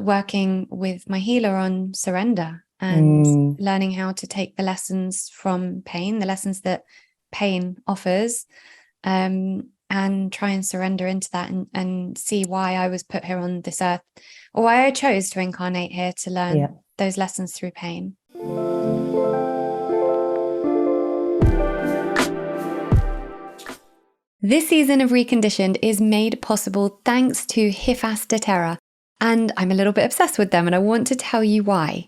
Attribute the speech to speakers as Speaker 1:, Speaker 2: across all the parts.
Speaker 1: working with my healer on surrender and learning how to take the lessons from pain, the lessons that pain offers, and try and surrender into that and see why I was put here on this earth, or why I chose to incarnate here to learn those lessons through pain. This season of Reconditioned is made possible thanks to Hifas doTERRA, and I'm a little bit obsessed with them and I want to tell you why.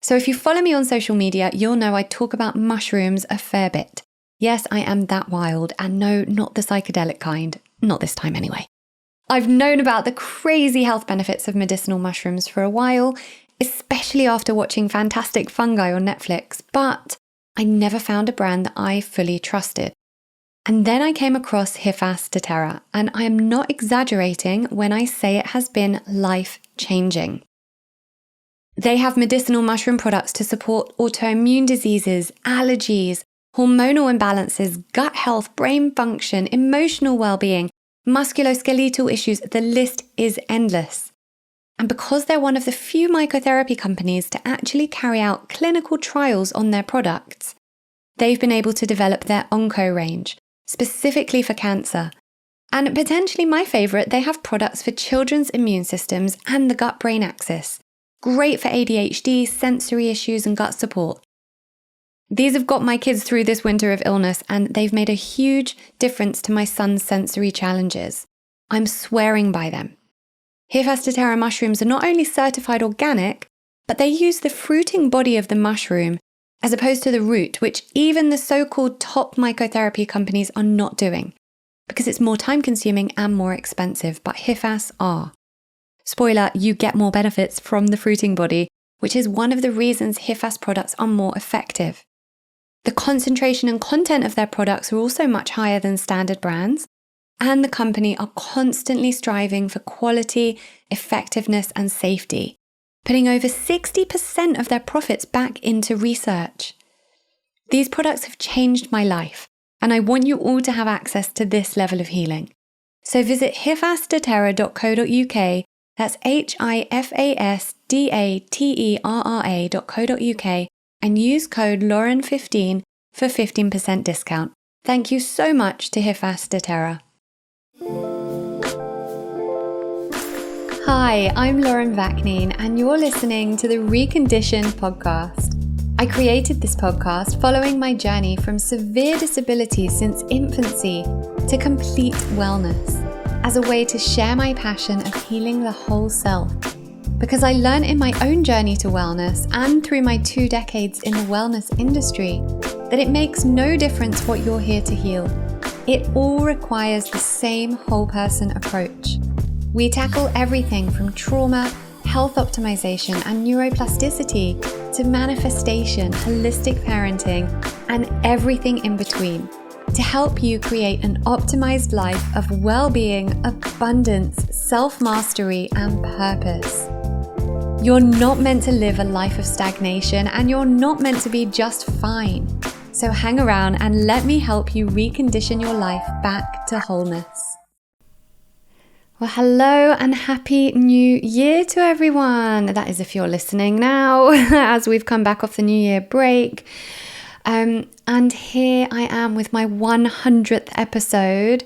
Speaker 1: So if you follow me on social media, you'll know I talk about mushrooms a fair bit. Yes, I am that wild, and no, not the psychedelic kind. Not this time anyway. I've known about the crazy health benefits of medicinal mushrooms for a while, especially after watching Fantastic Fungi on Netflix, but I never found a brand that I fully trusted. And then I came across Hifas doTERRA, and I am not exaggerating when I say it has been life-changing. They have medicinal mushroom products to support autoimmune diseases, allergies, hormonal imbalances, gut health, brain function, emotional well-being, musculoskeletal issues. The list is endless. And because they're one of the few mycotherapy companies to actually carry out clinical trials on their products, they've been able to develop their Onco range, specifically for cancer. And potentially my favorite, they have products for children's immune systems and the gut-brain axis. Great for ADHD, sensory issues, and gut support. These have got my kids through this winter of illness, and they've made a huge difference to my son's sensory challenges. I'm swearing by them. Hifas doTERRA mushrooms are not only certified organic, but they use the fruiting body of the mushroom as opposed to the root, which even the so-called top mycotherapy companies are not doing, because it's more time-consuming and more expensive, but Hifas are. Spoiler, you get more benefits from the fruiting body, which is one of the reasons Hifas products are more effective. The concentration and content of their products are also much higher than standard brands, and the company are constantly striving for quality, effectiveness, and safety, putting over 60% of their profits back into research. These products have changed my life, and I want you all to have access to this level of healing. So visit hifasdoterra.co.uk, that's hifasdaterra.co.uk, and use code Lauren15 for 15% discount. Thank you so much to Hifas doTERRA. Hi, I'm Lauren Vaknine, and you're listening to the Reconditioned podcast. I created this podcast following my journey from severe disability since infancy to complete wellness, as a way to share my passion of healing the whole self. Because I learned in my own journey to wellness and through my 2 decades in the wellness industry that it makes no difference what you're here to heal. It all requires the same whole person approach. We tackle everything from trauma, health optimization, and neuroplasticity to manifestation, holistic parenting, and everything in between to help you create an optimized life of well-being, abundance, self-mastery, and purpose. You're not meant to live a life of stagnation, and you're not meant to be just fine. So hang around and let me help you recondition your life back to wholeness. Well, hello and happy new year to everyone. That is if you're listening now, as we've come back off the new year break. And here I am with my 100th episode.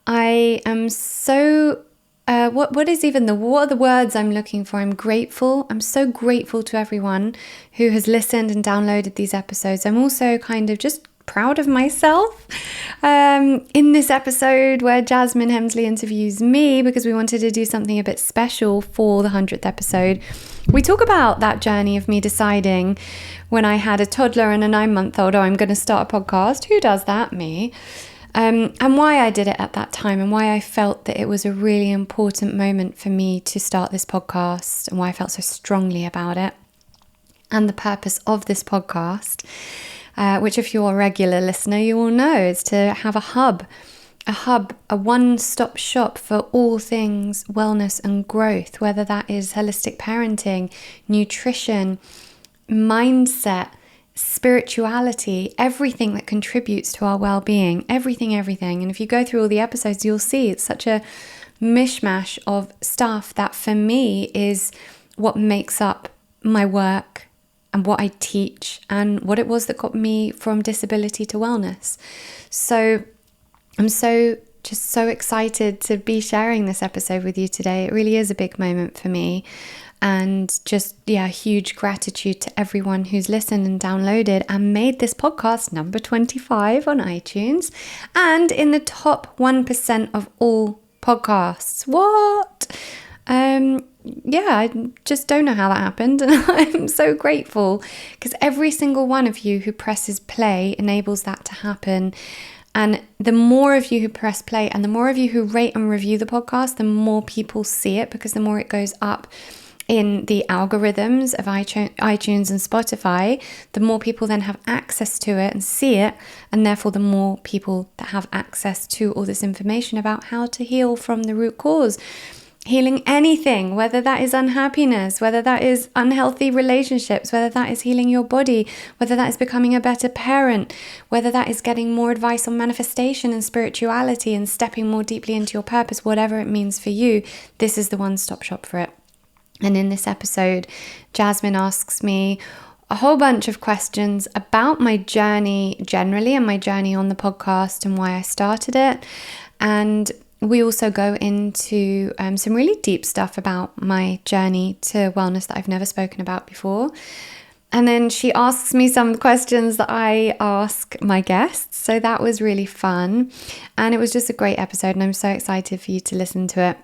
Speaker 1: I am so, what are the words I'm looking for? I'm grateful. I'm so grateful to everyone who has listened and downloaded these episodes. I'm also kind of just proud of myself in this episode where Jasmine Hemsley interviews me, because we wanted to do something a bit special for the 100th episode. We talk about that journey of me deciding when I had a toddler and a 9-month-old, I'm going to start a podcast. Who does that? Me. And why I did it at that time, and why I felt that it was a really important moment for me to start this podcast, and why I felt so strongly about it, and the purpose of this podcast. Which if you're a regular listener, you will know, is to have a one-stop shop for all things wellness and growth, whether that is holistic parenting, nutrition, mindset, spirituality, everything that contributes to our well-being, everything. And if you go through all the episodes, you'll see it's such a mishmash of stuff that for me is what makes up my work and what I teach and what it was that got me from disability to wellness. So I'm so excited to be sharing this episode with you today. It really is a big moment for me. And just, huge gratitude to everyone who's listened and downloaded and made this podcast number 25 on iTunes and in the top 1% of all podcasts. What? I just don't know how that happened. And I'm so grateful because every single one of you who presses play enables that to happen. And the more of you who press play and the more of you who rate and review the podcast, the more people see it, because the more it goes up in the algorithms of iTunes and Spotify, the more people then have access to it and see it. And therefore, the more people that have access to all this information about how to heal from the root cause. Healing anything, whether that is unhappiness, whether that is unhealthy relationships, whether that is healing your body, whether that is becoming a better parent, whether that is getting more advice on manifestation and spirituality and stepping more deeply into your purpose, whatever it means for you, this is the one-stop shop for it. And in this episode, Jasmine asks me a whole bunch of questions about my journey generally and my journey on the podcast and why I started it. And we also go into some really deep stuff about my journey to wellness that I've never spoken about before. And then she asks me some questions that I ask my guests. So that was really fun. And it was just a great episode. And I'm so excited for you to listen to it.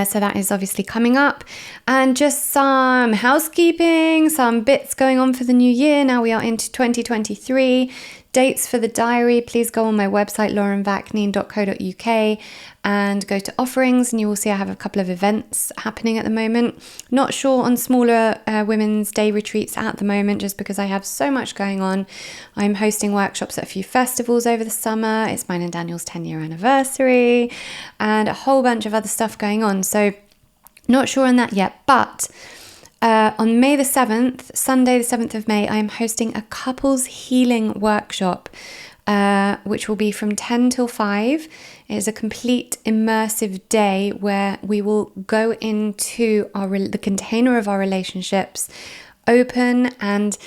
Speaker 1: So that is obviously coming up. And just some housekeeping, some bits going on for the new year. Now we are into 2023. Dates for the diary, please go on my website, laurenvakneen.co.uk, and go to offerings, and you will see I have a couple of events happening at the moment. Not sure on smaller women's day retreats at the moment, just because I have so much going on. I'm hosting workshops at a few festivals over the summer. It's mine and Daniel's 10-year anniversary, and a whole bunch of other stuff going on. So not sure on that yet, but on May the 7th, Sunday the 7th of May, I am hosting a couples healing workshop, which will be from 10 till 5. It is a complete immersive day where we will go into the container of our relationships, open and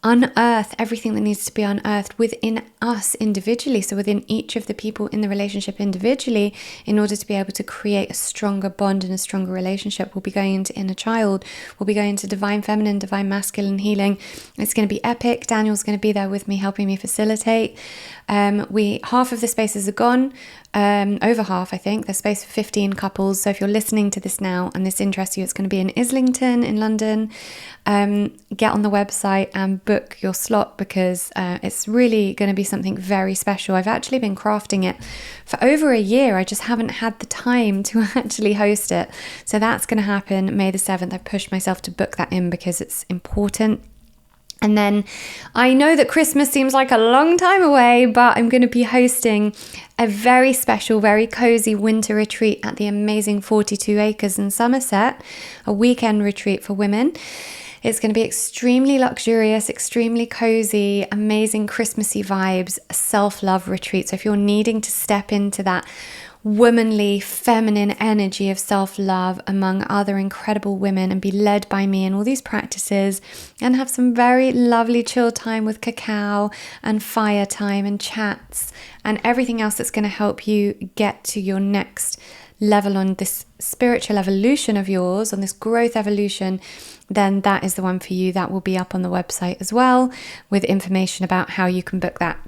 Speaker 1: unearth everything that needs to be unearthed within us individually, so within each of the people in the relationship individually, in order to be able to create a stronger bond and a stronger relationship. We'll be going into inner child, we'll be going into divine feminine, divine masculine healing. It's going to be epic. Daniel's going to be there with me, helping me facilitate. Half of the spaces are gone, over half, I think. There's space for 15 couples. So if you're listening to this now and this interests you, it's going to be in Islington in London. Get on the website and book your slot, because it's really going to be something very special. I've actually been crafting it for over a year. I just haven't had the time to actually host it. So that's going to happen May the 7th. I've pushed myself to book that in because it's important. And then I know that Christmas seems like a long time away, but I'm going to be hosting a very special, very cozy winter retreat at the amazing 42 Acres in Somerset, a weekend retreat for women. It's going to be extremely luxurious, extremely cozy, amazing Christmassy vibes, self-love retreat. So if you're needing to step into that womanly, feminine energy of self-love among other incredible women and be led by me in all these practices, and have some very lovely chill time with cacao and fire time and chats and everything else that's going to help you get to your next level on this spiritual evolution of yours, on this growth evolution, then that is the one for you. That will be up on the website as well, with information about how you can book that.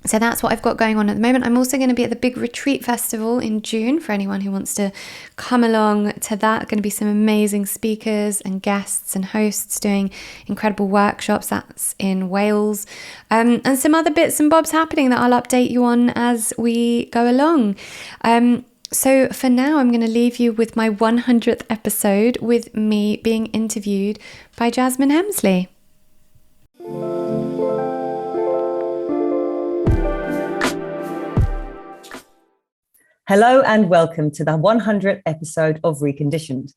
Speaker 1: So that's what I've got going on at the moment. I'm also going to be at the big retreat festival in June for anyone who wants to come along to that. Going to be some amazing speakers and guests and hosts doing incredible workshops. That's in Wales. And some other bits and bobs happening that I'll update you on as we go along. So for now, I'm going to leave you with my 100th episode with me being interviewed by Jasmine Hemsley.
Speaker 2: Hello and welcome to the 100th episode of Reconditioned.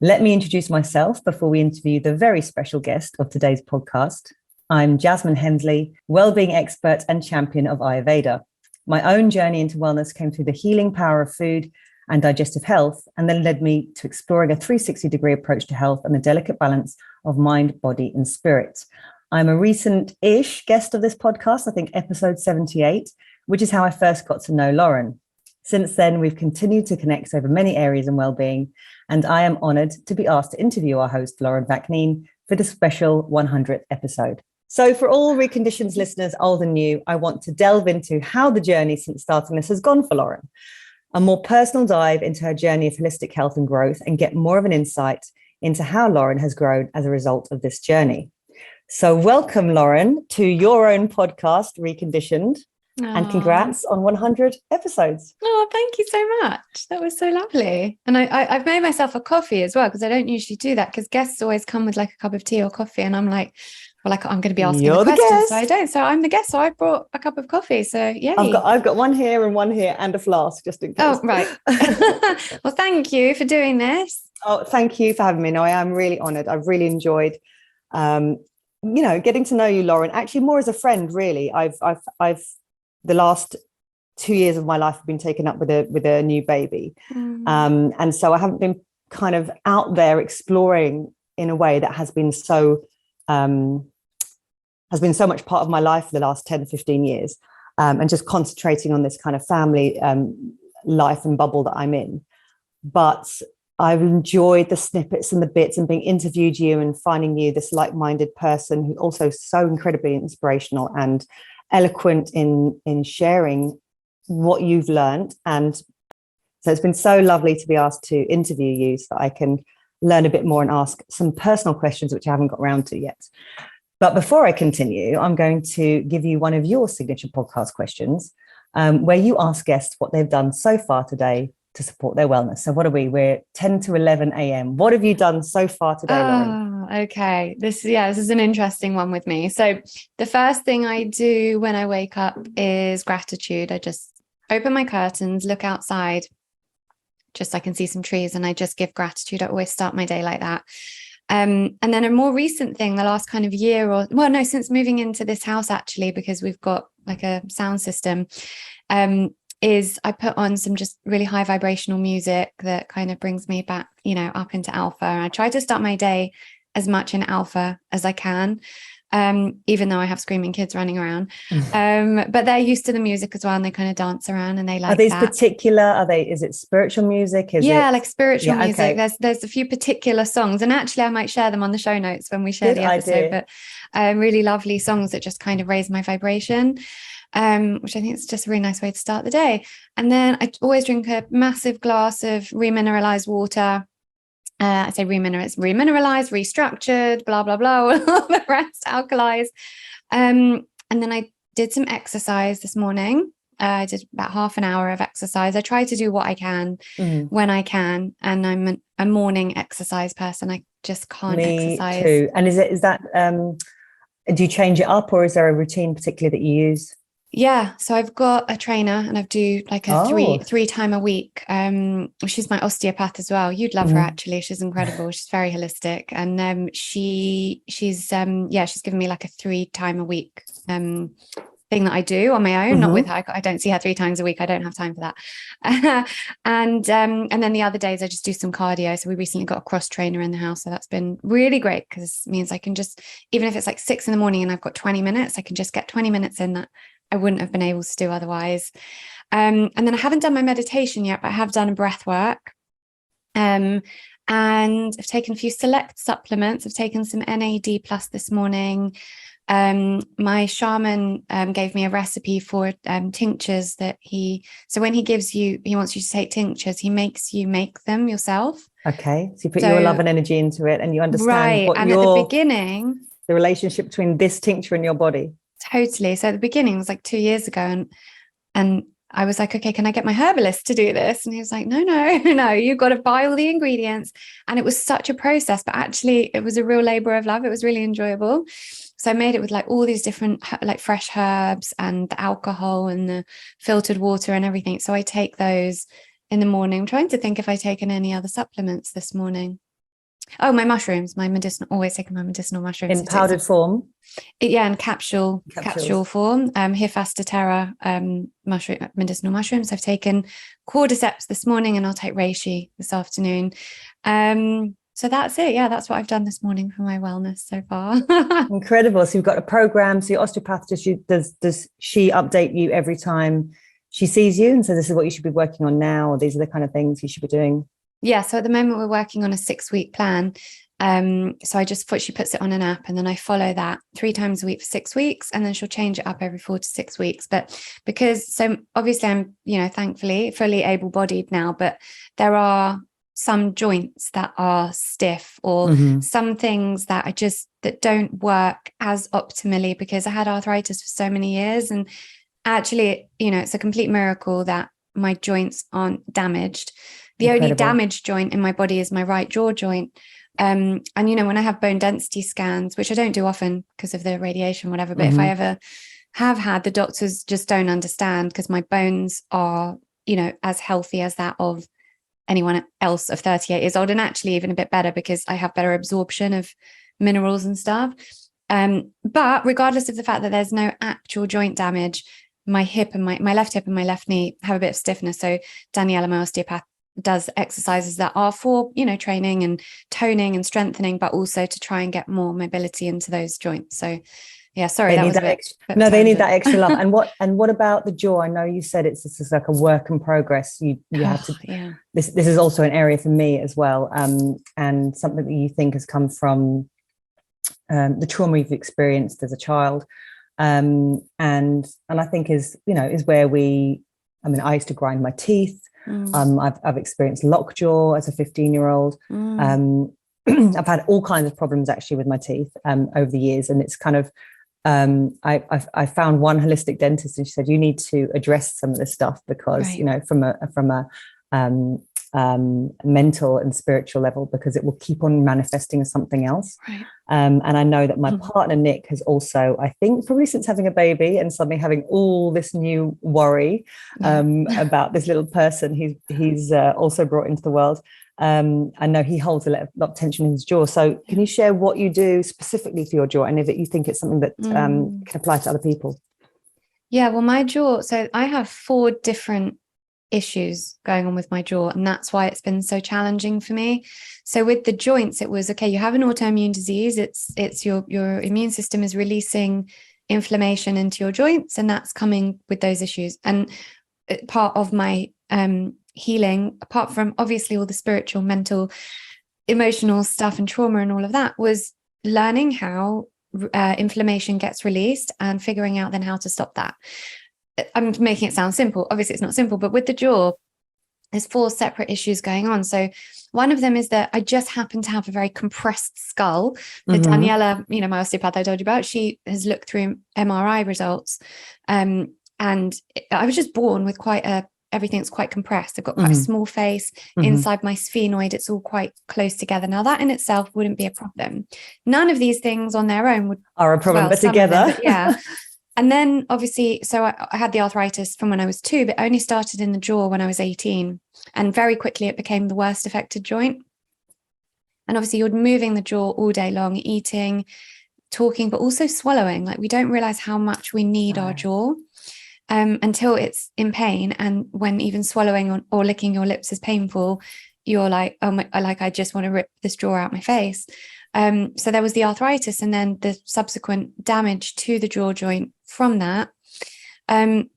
Speaker 2: Let me introduce myself before we interview the very special guest of today's podcast. I'm Jasmine Hemsley, wellbeing expert and champion of Ayurveda. My own journey into wellness came through the healing power of food and digestive health, and then led me to exploring a 360-degree approach to health and the delicate balance of mind, body, and spirit. I'm a recent-ish guest of this podcast, I think episode 78, which is how I first got to know Lauren. Since then, we've continued to connect over many areas in well-being, and I am honoured to be asked to interview our host, Lauren Vakneen, for the special 100th episode. So for all Reconditioned listeners, old and new, I want to delve into how the journey since starting this has gone for Lauren, a more personal dive into her journey of holistic health and growth, and get more of an insight into how Lauren has grown as a result of this journey. So welcome, Lauren, to your own podcast, Reconditioned. And congrats on 100 episodes.
Speaker 1: Oh, thank you so much. That was so lovely. And I've made myself a coffee as well, because I don't usually do that, because guests always come with like a cup of tea or coffee. And I'm like, well, like I'm going to be asking the questions. Guest. So I don't. So I'm the guest. So I brought a cup of coffee. So yeah.
Speaker 2: I've got one here and a flask just in case.
Speaker 1: Oh, right. Well, thank you for doing this.
Speaker 2: Oh, thank you for having me. No, I am really honoured. I've really enjoyed getting to know you, Lauren, actually more as a friend, really. I've the last 2 years of my life have been taken up with a new baby. And so I haven't been kind of out there exploring in a way that has been so much part of my life for the last 10, 15 years. And just concentrating on this kind of family life and bubble that I'm in. But I've enjoyed the snippets and the bits and being interviewed you and finding you this like-minded person who's also so incredibly inspirational and eloquent in sharing what you've learned. And so it's been so lovely to be asked to interview you so that I can learn a bit more and ask some personal questions which I haven't got around to yet. But before I continue, I'm going to give you one of your signature podcast questions, where you ask guests what they've done so far today to support their wellness. So what are we? We're 10 to 11 a.m. What have you done so far today, Lauren?
Speaker 1: Okay. This is an interesting one with me. So the first thing I do when I wake up is gratitude. I just open my curtains, look outside, just so I can see some trees, and I just give gratitude. I always start my day like that. And then a more recent thing, the last kind of year since moving into this house, actually, because we've got like a sound system, is I put on some just really high vibrational music that kind of brings me back, up into alpha. And I try to start my day as much in alpha as I can, even though I have screaming kids running around. But they're used to the music as well, and they kind of dance around and they like that.
Speaker 2: Is it spiritual music?
Speaker 1: Like spiritual music.
Speaker 2: Okay.
Speaker 1: There's a few particular songs, and actually I might share them on the show notes when we share the episode,
Speaker 2: idea.
Speaker 1: But really lovely songs that just kind of raise my vibration. Which I think is just a really nice way to start the day. And then I always drink a massive glass of remineralized water. I say remineralized, restructured, blah, blah, blah, all the rest, alkalized. And then I did some exercise this morning. I did about half an hour of exercise. I try to do what I can when I can. And I'm a morning exercise person. I just can't exercise.
Speaker 2: Me too. And is that, do you change it up, or is there a routine particularly that you use?
Speaker 1: Yeah, so I've got a trainer, and I do like a three time a week. She's my osteopath as well. You'd love her, actually. She's incredible. She's very holistic, and she's given me like a 3 time a week thing that I do on my own, not with her. I don't see her 3 times a week. I don't have time for that. And then the other days I just do some cardio. So we recently got a cross trainer in the house, so that's been really great, because it means I can just, even if it's like 6 a.m. and I've got 20 minutes, I can just get 20 minutes in that I wouldn't have been able to do otherwise. And then I haven't done my meditation yet, but I have done a breath work. And I've taken a few select supplements. I've taken some NAD plus this morning. My shaman gave me a recipe for tinctures that so when he wants you to take tinctures, he makes you make them yourself.
Speaker 2: Okay. So you put your love and energy into it, and you understand
Speaker 1: at the beginning,
Speaker 2: the relationship between this tincture and your body.
Speaker 1: Totally. So at the beginning, it was like 2 years ago, and I was like, okay, can I get my herbalist to do this? And he was like, no, you've got to buy all the ingredients. And it was such a process, but actually it was a real labor of love. It was really enjoyable. So I made it with like all these different like fresh herbs and the alcohol and the filtered water and everything. So I take those in the morning. I'm trying to think if I've taken any other supplements this morning. Oh, my mushrooms, my medicinal, always taking my medicinal mushrooms.
Speaker 2: In powdered form?
Speaker 1: Yeah, in capsule form. Hephaestus medicinal mushrooms. I've taken cordyceps this morning, and I'll take reishi this afternoon. So that's it. Yeah, that's what I've done this morning for my wellness so far.
Speaker 2: Incredible. So you've got a program. So your osteopath, does she update you every time she sees you and says, this is what you should be working on now, or these are the kind of things you should be doing?
Speaker 1: Yeah, so at the moment we're working on a 6-week plan. So she puts it on an app, and then I follow that 3 times a week for 6 weeks, and then she'll change it up every 4 to 6 weeks. But so obviously I'm, thankfully fully able-bodied now, but there are some joints that are stiff, or some things that that don't work as optimally, because I had arthritis for so many years, and actually, it's a complete miracle that my joints aren't damaged. The only damaged joint in my body is my right jaw joint. And, when I have bone density scans, which I don't do often because of the radiation, whatever, but if I ever have had, the doctors just don't understand, because my bones are, as healthy as that of anyone else of 38 years old, and actually even a bit better, because I have better absorption of minerals and stuff. But regardless of the fact that there's no actual joint damage, my hip and my left hip and my left knee have a bit of stiffness. So Daniela, my osteopath, does exercises that are for, training and toning and strengthening, but also to try and get more mobility into those joints. So yeah, sorry,
Speaker 2: they need that extra love. And what about the jaw? I know you said this is like a work in progress. You have to. Yeah. This is also an area for me as well, and something that you think has come from the trauma you've experienced as a child, and I think is where I used to grind my teeth. I've experienced lockjaw as a 15-year-old. I've had all kinds of problems actually with my teeth over the years, and it's kind of I found one holistic dentist, and she said, you need to address some of this stuff, because from a mental and spiritual level, because it will keep on manifesting as something else. And I know that my partner Nick has also, I think probably since having a baby and suddenly having all this new worry about this little person he's also brought into the world. I know he holds a lot of tension in his jaw. So can you share what you do specifically for your jaw, and if you think it's something that can apply to other people?
Speaker 1: Yeah, well, my jaw, so I have 4 different issues going on with my jaw, and that's why it's been so challenging for me. So with the joints, it was, okay, you have an autoimmune disease, it's your immune system is releasing inflammation into your joints, and that's coming with those issues. And part of my healing, apart from obviously all the spiritual, mental, emotional stuff and trauma and all of that, was learning how inflammation gets released and figuring out then how to stop that. I'm making it sound simple. Obviously, it's not simple, but with the jaw, there's 4 separate issues going on. So one of them is that I just happen to have a very compressed skull. The Daniela, my osteopath I told you about, she has looked through MRI results. And I was just born with everything's quite compressed. I've got quite a small face. Inside my sphenoid, it's all quite close together. Now, that in itself wouldn't be a problem. None of these things on their own are a problem, but together. Yeah. And then obviously, so I had the arthritis from when I was 2, but only started in the jaw when I was 18. And very quickly it became the worst affected joint. And obviously you're moving the jaw all day long, eating, talking, but also swallowing. Like, we don't realize how much we need our jaw until it's in pain. And when even swallowing or licking your lips is painful, you're like, oh my, like, I just want to rip this jaw out my face. So there was the arthritis, and then the subsequent damage to the jaw joint from that. And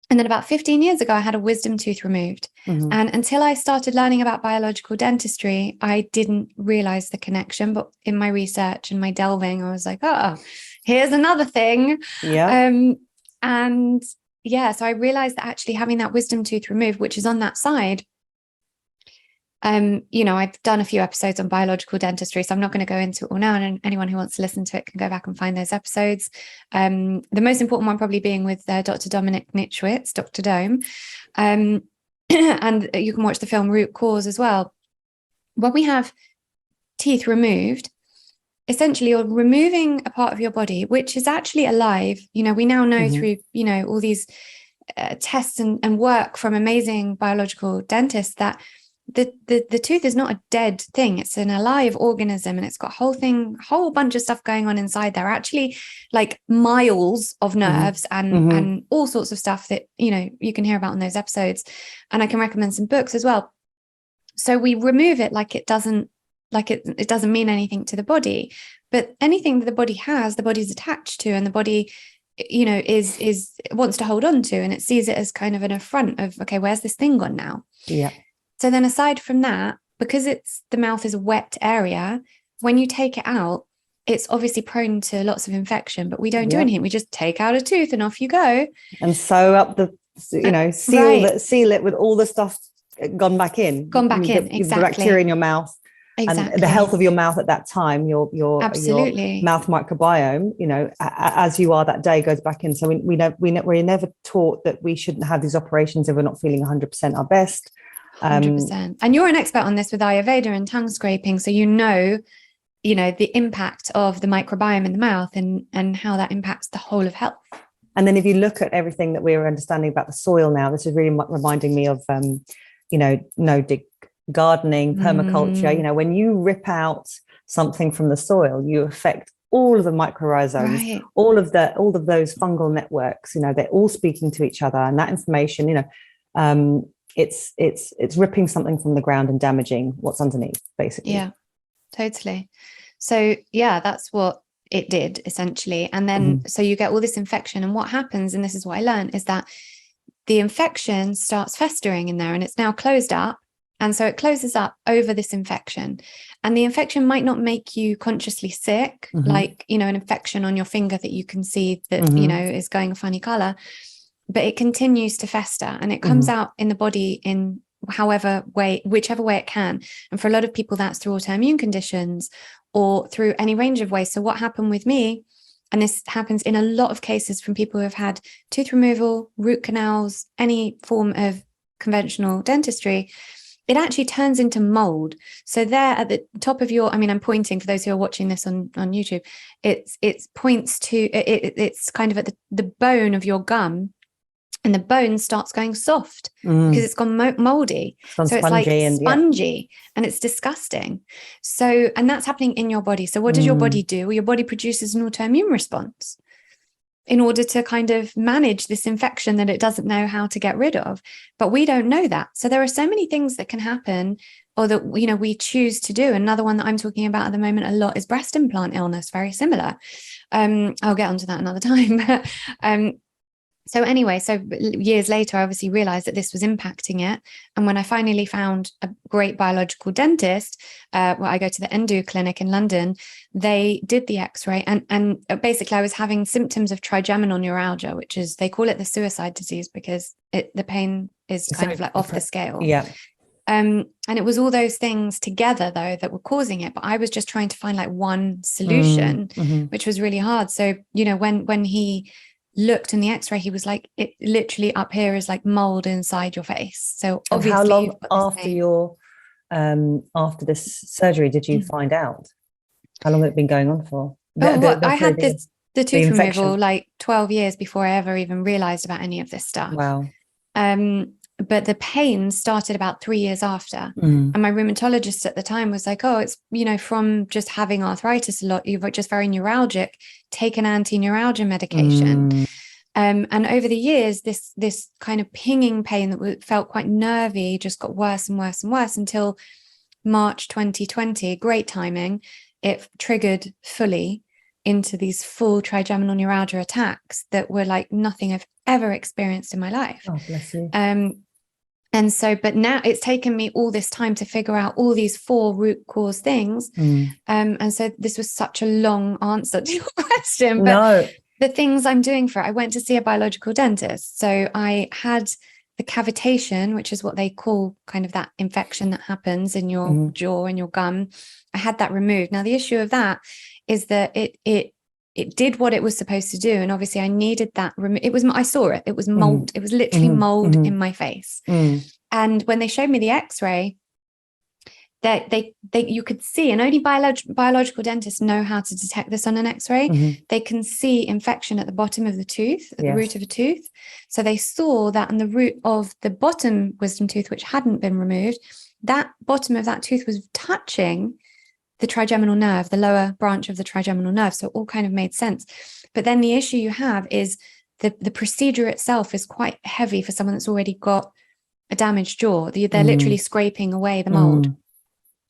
Speaker 1: then about 15 years ago, I had a wisdom tooth removed. And until I started learning about biological dentistry, I didn't realize the connection. But in my research and my delving, I was like, oh, here's another thing. Yeah. And yeah, so I realized that actually having that wisdom tooth removed, which is on that side, I've done a few episodes on biological dentistry, so I'm not going to go into it all now, and anyone who wants to listen to it can go back and find those episodes. The most important one probably being with Dr. Dominic Nitschwitz, Dr. Dome. And you can watch the film Root Cause as well. When we have teeth removed, essentially you're removing a part of your body which is actually alive. We now know through, all these tests and work from amazing biological dentists that the tooth is not a dead thing. It's an alive organism, and it's got a whole bunch of stuff going on inside there. Actually, like miles of nerves and all sorts of stuff that, you know, you can hear about in those episodes. And I can recommend some books as well. So we remove it like it doesn't mean anything to the body. But anything that the body has, the body's attached to, and the body, you know, is wants to hold on to, and it sees it as kind of an affront of, okay, where's this thing gone now?
Speaker 2: Yeah.
Speaker 1: So then aside from that, because the mouth is a wet area, when you take it out, it's obviously prone to lots of infection, but we don't do anything. We just take out a tooth and off you go.
Speaker 2: And sew up seal it with all the stuff gone back in.
Speaker 1: Exactly.
Speaker 2: The bacteria in your mouth.
Speaker 1: Exactly.
Speaker 2: And the health of your mouth at that time, your
Speaker 1: Absolutely.
Speaker 2: mouth microbiome, you know, as you are that day, goes back in. So we're never taught that we shouldn't have these operations if we're not feeling 100% our best.
Speaker 1: 100%. And you're an expert on this with Ayurveda and tongue scraping, so you know the impact of the microbiome in the mouth and how that impacts the whole of health.
Speaker 2: And then if you look at everything that we're understanding about the soil now, this is really reminding me of no-dig gardening, permaculture. You know, when you rip out something from the soil, you affect all of the mycorrhizomes, all of those fungal networks. You know, they're all speaking to each other, and that information, you know, it's ripping something from the ground and damaging what's underneath, basically.
Speaker 1: Yeah, totally. So yeah, that's what it did essentially. And then so you get all this infection, and what happens, and this is what I learned, is that the infection starts festering in there, and it's now closed up. And so it closes up over this infection, and the infection might not make you consciously sick, like, you know, an infection on your finger that you can see that, you know, is going a funny color, but it continues to fester, and it comes out in the body in whichever way it can. And for a lot of people, that's through autoimmune conditions or through any range of ways. So what happened with me, and this happens in a lot of cases from people who have had tooth removal, root canals, any form of conventional dentistry, it actually turns into mold. So there at the top of your, I mean, I'm pointing for those who are watching this on YouTube, it points to, it's kind of at the bone of your gum, and the bone starts going soft because it's gone moldy. So it's like spongy and it's disgusting. So, and that's happening in your body. So what does your body do? Well, your body produces an autoimmune response in order to kind of manage this infection that it doesn't know how to get rid of. But we don't know that. So there are so many things that can happen, or that, you know, we choose to do. Another one that I'm talking about at the moment a lot is breast implant illness, very similar. I'll get onto that another time. So anyway, so years later, I obviously realized that this was impacting it. And when I finally found a great biological dentist, I go to the Endo clinic in London, they did the x-ray, and basically I was having symptoms of trigeminal neuralgia, which is, they call it the suicide disease because the pain is kind of like off the scale.
Speaker 2: Yeah.
Speaker 1: And it was all those things together though that were causing it. But I was just trying to find like one solution, which was really hard. So, you know, when he looked in the x-ray, he was like, it literally up here is like mold inside your face. So obviously,
Speaker 2: how long after this surgery did you find out? How long had it been going on for?
Speaker 1: I had the tooth removal like 12 years before I ever even realized about any of this stuff.
Speaker 2: Wow.
Speaker 1: But the pain started about 3 years after. And my rheumatologist at the time was like, oh, it's, you know, from just having arthritis a lot, you're just very neuralgic, take an anti-neuralgia medication. And over the years, this kind of pinging pain that felt quite nervy just got worse and worse and worse until March 2020, great timing, it triggered fully into these full trigeminal neuralgia attacks that were like nothing I've ever experienced in my life.
Speaker 2: Oh, bless you.
Speaker 1: And so, but now it's taken me all this time to figure out all these 4 root cause things. And so this was such a long answer to your question, but the things I'm doing for it, I went to see a biological dentist. So I had the cavitation, which is what they call kind of that infection that happens in your jaw and your gum. I had that removed. Now, the issue of that is that it did what it was supposed to do. And obviously I needed that. I saw it. It was mold. It was literally mold in my face. And when they showed me the x-ray, that you could see, and only biological dentists know how to detect this on an x-ray. They can see infection at the bottom of the tooth, at the root of a tooth. So they saw that on the root of the bottom wisdom tooth, which hadn't been removed, that bottom of that tooth was touching the trigeminal nerve, the lower branch of the trigeminal nerve. So it all kind of made sense. But then the issue you have is the procedure itself is quite heavy for someone that's already got a damaged jaw. They're literally scraping away the mold.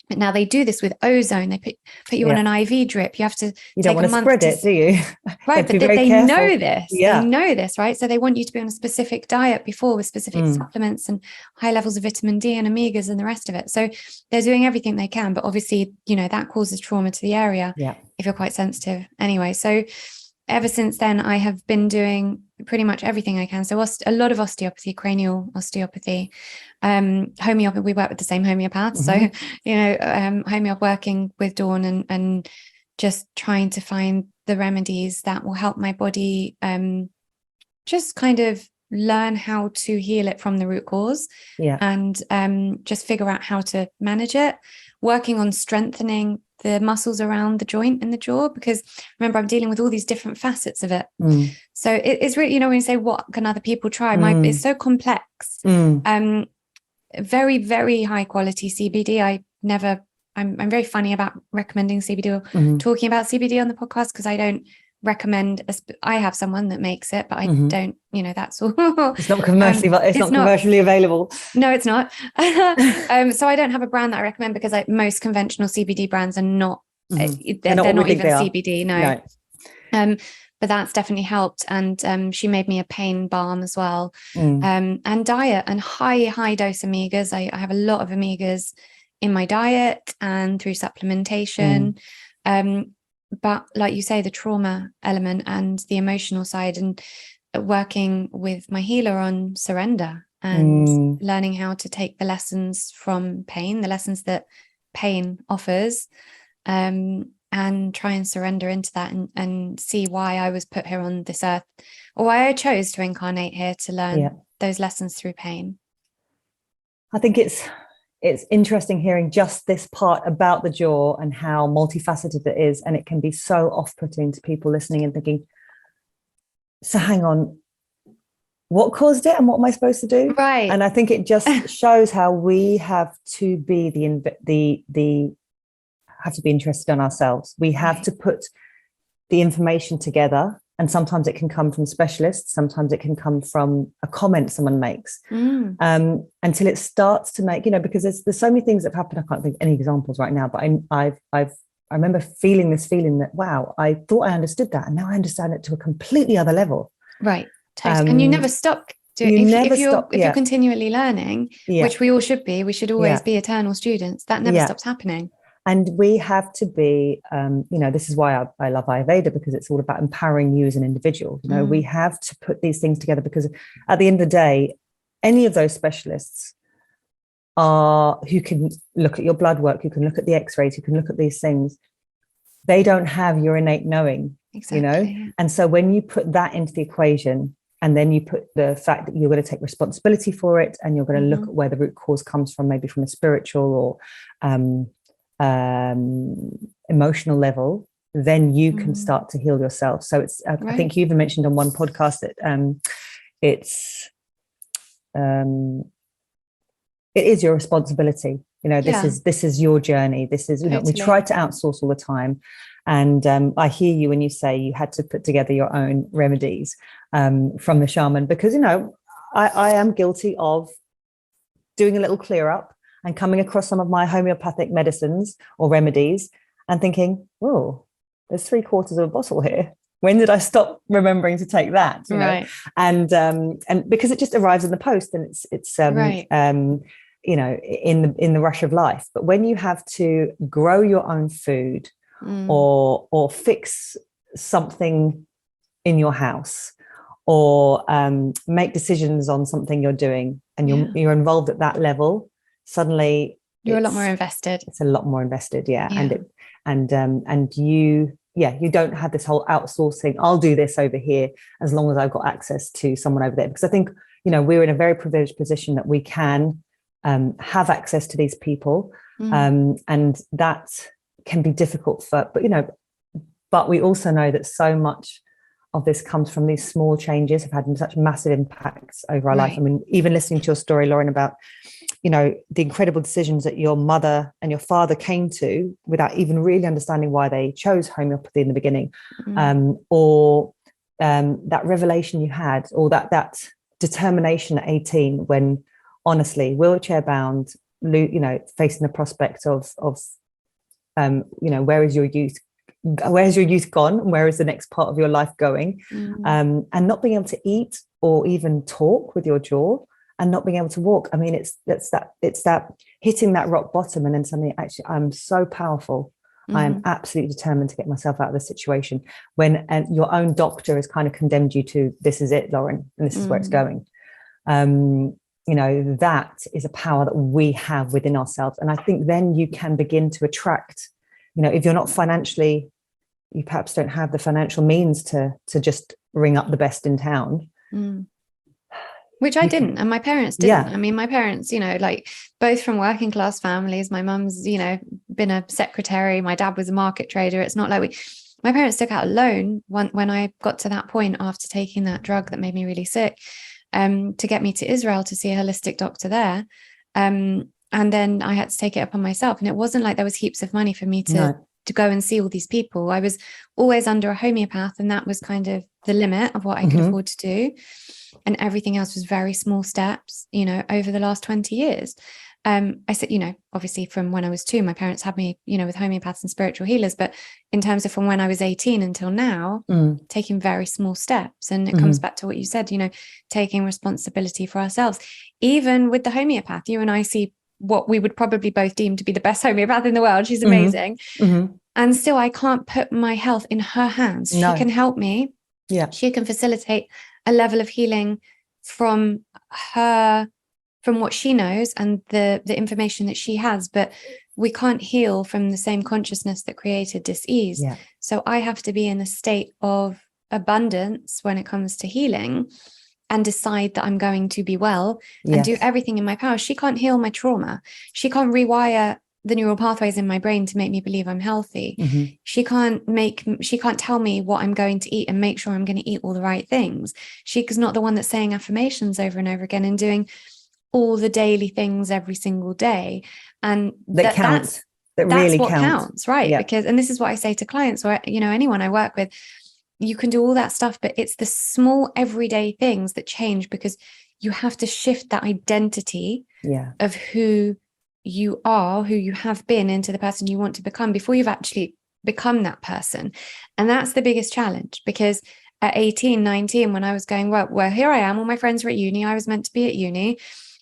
Speaker 1: But now they do this with ozone. They put you on an IV drip. You have to
Speaker 2: don't want to spread it, do you?
Speaker 1: Right, but they know this. They know this, right? So they want you to be on a specific diet before with specific supplements and high levels of vitamin D and omegas and the rest of it. So they're doing everything they can, but obviously, that causes trauma to the area if you're quite sensitive anyway. So ever since then, I have been doing pretty much everything I can. So a lot of osteopathy, cranial osteopathy, homeopathy. We work with the same homeopaths. So, homeop working with Dawn and just trying to find the remedies that will help my body just kind of learn how to heal it from the root cause and just figure out how to manage it, working on strengthening the muscles around the joint in the jaw, because remember, I'm dealing with all these different facets of it. So it's really, when you say what can other people try, it's so complex. Very, very high quality CBD. I'm very funny about recommending CBD or talking about CBD on the podcast, because I don't recommend I have someone that makes it, but I don't, that's all.
Speaker 2: It's not commercially it's not commercially available.
Speaker 1: No, it's not. So I don't have a brand that I recommend, because most conventional CBD brands are not they're not even CBD. No. But that's definitely helped. And she made me a pain balm as well. And diet and high dose omegas. I have a lot of omegas in my diet and through supplementation. But like you say, the trauma element and the emotional side, and working with my healer on surrender and learning how to take the lessons from pain, the lessons that pain offers, and try and surrender into that and see why I was put here on this earth, or why I chose to incarnate here to learn those lessons through pain.
Speaker 2: I think it's interesting hearing just this part about the jaw and how multifaceted it is. And it can be so off-putting to people listening and thinking, so hang on, what caused it and what am I supposed to do?
Speaker 1: Right.
Speaker 2: And I think it just shows how we have to be have to be interested in ourselves. We have to put the information together. And sometimes it can come from specialists. Sometimes it can come from a comment someone makes, until it starts to make, because there's so many things that have happened. I can't think of any examples right now, but I remember feeling that, wow, I thought I understood that. And now I understand it to a completely other level.
Speaker 1: Right. Totally. And you never stop doing it. If you're continually learning, which we all should be, we should always be eternal students. That never stops happening.
Speaker 2: And we have to be, this is why I love Ayurveda, because it's all about empowering you as an individual. We have to put these things together, because at the end of the day, any of those specialists who can look at your blood work, who can look at the x-rays, who can look at these things, they don't have your innate knowing,
Speaker 1: exactly.
Speaker 2: And so when you put that into the equation, and then you put the fact that you're going to take responsibility for it, and you're going to look at where the root cause comes from, maybe from a spiritual or emotional level, then you can start to heal yourself. So it's I think you even mentioned on one podcast that it is your responsibility. This is your journey. This is we try to outsource all the time, and I hear you when you say you had to put together your own remedies from the shaman, because I am guilty of doing a little clear up and coming across some of my homeopathic medicines or remedies and thinking, oh, there's 3/4 of a bottle here. When did I stop remembering to take that?
Speaker 1: Right.
Speaker 2: And because it just arrives in the post, and it's in the rush of life. But when you have to grow your own food or fix something in your house, or make decisions on something you're doing, and you're involved at that level, suddenly
Speaker 1: you're a lot more invested.
Speaker 2: It's a lot more invested, and you don't have this whole outsourcing. I'll do this over here as long as I've got access to someone over there, because I think we're in a very privileged position that we can have access to these people, and that can be difficult but we also know that so much of this comes from these small changes have had such massive impacts over our life. I mean, even listening to your story, Lauren, about the incredible decisions that your mother and your father came to without even really understanding why they chose homeopathy in the beginning, or that revelation you had, or that determination at 18 when, honestly, wheelchair bound, facing the prospect of where's your youth gone, and where is the next part of your life going, and not being able to eat or even talk with your jaw, and not being able to walk. I mean, it's that hitting that rock bottom, and then suddenly, actually, I'm so powerful. I am absolutely determined to get myself out of this situation. When your own doctor has kind of condemned you to, this is it, Lauren, and this is where it's going. That is a power that we have within ourselves. And I think then you can begin to attract, if you're not financially, you perhaps don't have the financial means to just ring up the best in town.
Speaker 1: Which I didn't, and my parents didn't. I mean, my parents, both from working class families. My mum's, been a secretary. My dad was a market trader. It's not like my parents took out a loan when I got to that point after taking that drug that made me really sick, to get me to Israel to see a holistic doctor there. And then I had to take it upon myself. And it wasn't like there was heaps of money for me to go and see all these people. I was always under a homeopath, and that was kind of the limit of what I could afford to do. And everything else was very small steps, over the last 20 years. I said, obviously from when I was 2, my parents had me, with homeopaths and spiritual healers. But in terms of from when I was 18 until now, taking very small steps. And it comes back to what you said, taking responsibility for ourselves. Even with the homeopath, you and I see what we would probably both deem to be the best homeopath in the world. She's amazing. And still, I can't put my health in her hands. She can help me. Yeah. She can facilitate a level of healing from what she knows and the information that she has, but we can't heal from the same consciousness that created dis-ease. So I have to be in a state of abundance when it comes to healing, and decide that I'm going to be well and do everything in my power. She can't heal my trauma. She can't rewire the neural pathways in my brain to make me believe I'm healthy. She can't tell me what I'm going to eat and make sure I'm going to eat all the right things. She's not the one that's saying affirmations over and over again and doing all the daily things every single day. And that's what counts, right? Because, and this is what I say to clients or, anyone I work with, you can do all that stuff, but it's the small everyday things that change, because you have to shift that identity of who you are, who you have been, into the person you want to become before you've actually become that person. And that's the biggest challenge, because at 18, 19, when I was going, well, here I am, all my friends were at uni, I was meant to be at uni,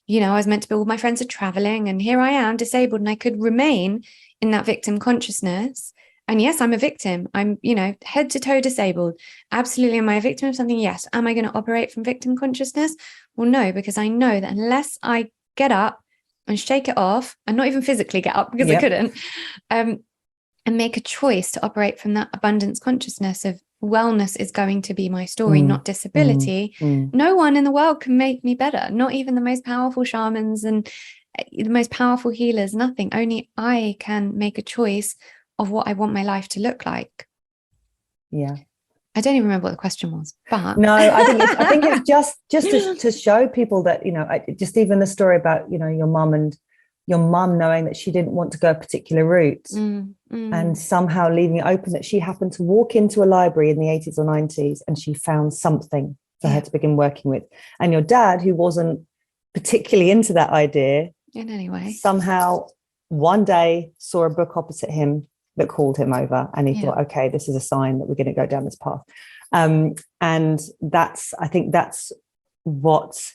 Speaker 1: I was meant to be, all my friends are traveling, and here I am disabled, and I could remain in that victim consciousness. And yes, I'm a victim. I'm, head to toe disabled. Absolutely. Am I a victim of something? Yes. Am I going to operate from victim consciousness? Well, no, because I know that unless I get up and shake it off, and not even physically get up because I couldn't, and make a choice to operate from that abundance consciousness of wellness is going to be my story, not disability. No one in the world can make me better, not even the most powerful shamans and the most powerful healers, nothing. Only I can make a choice of what I want my life to look like. I don't even remember what the question was, but
Speaker 2: no, I think it's just to show people that, just even the story about, your mum knowing that she didn't want to go a particular route, and somehow leaving it open, that she happened to walk into a library in the 80s or 90s and she found something for her to begin working with. And your dad, who wasn't particularly into that idea
Speaker 1: in any way,
Speaker 2: somehow one day saw a book opposite him that called him over, and he thought, okay, this is a sign that we're going to go down this path. And I think that's what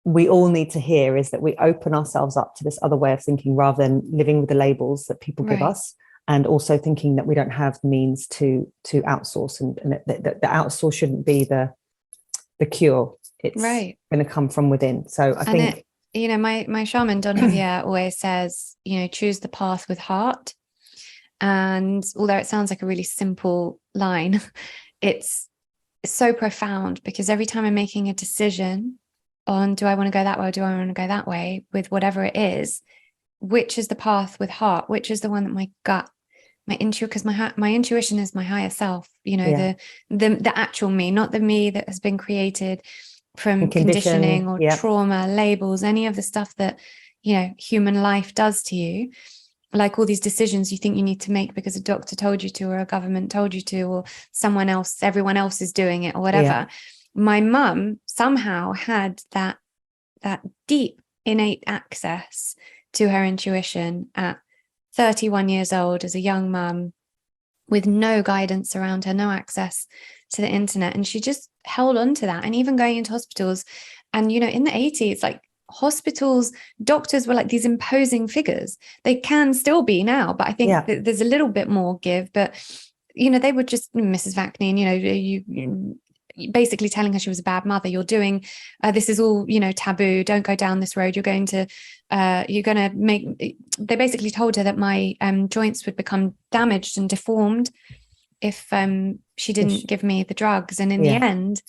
Speaker 2: we all need to hear, is that we open ourselves up to this other way of thinking, rather than living with the labels that people give us, and also thinking that we don't have the means to outsource, and that the outsource shouldn't be the cure. It's going to come from within. So I think
Speaker 1: my shaman Don Javier always says, choose the path with heart. And although it sounds like a really simple line, it's so profound, because every time I'm making a decision on, do I want to go that way or do I want to go that way, with whatever it is, which is the path with heart, which is the one that my gut, my intuition, because my intuition is my higher self, the actual me, not the me that has been created from conditioning or trauma, labels, any of the stuff that, human life does to you. Like all these decisions you think you need to make because a doctor told you to, or a government told you to, or everyone else is doing it or whatever. Yeah. My mum somehow had that deep innate access to her intuition at 31 years old as a young mum with no guidance around her, no access to the internet. And she just held on to that. And even going into hospitals and, in the 80s, like hospitals, doctors were like these imposing figures. They can still be now, but I think that there's a little bit more give. But, they were just Mrs. Vaknin, you basically telling her she was a bad mother. You're doing, this is all, taboo. Don't go down this road. You're going to make, they basically told her that my joints would become damaged and deformed if she didn't give me the drugs. And in the end,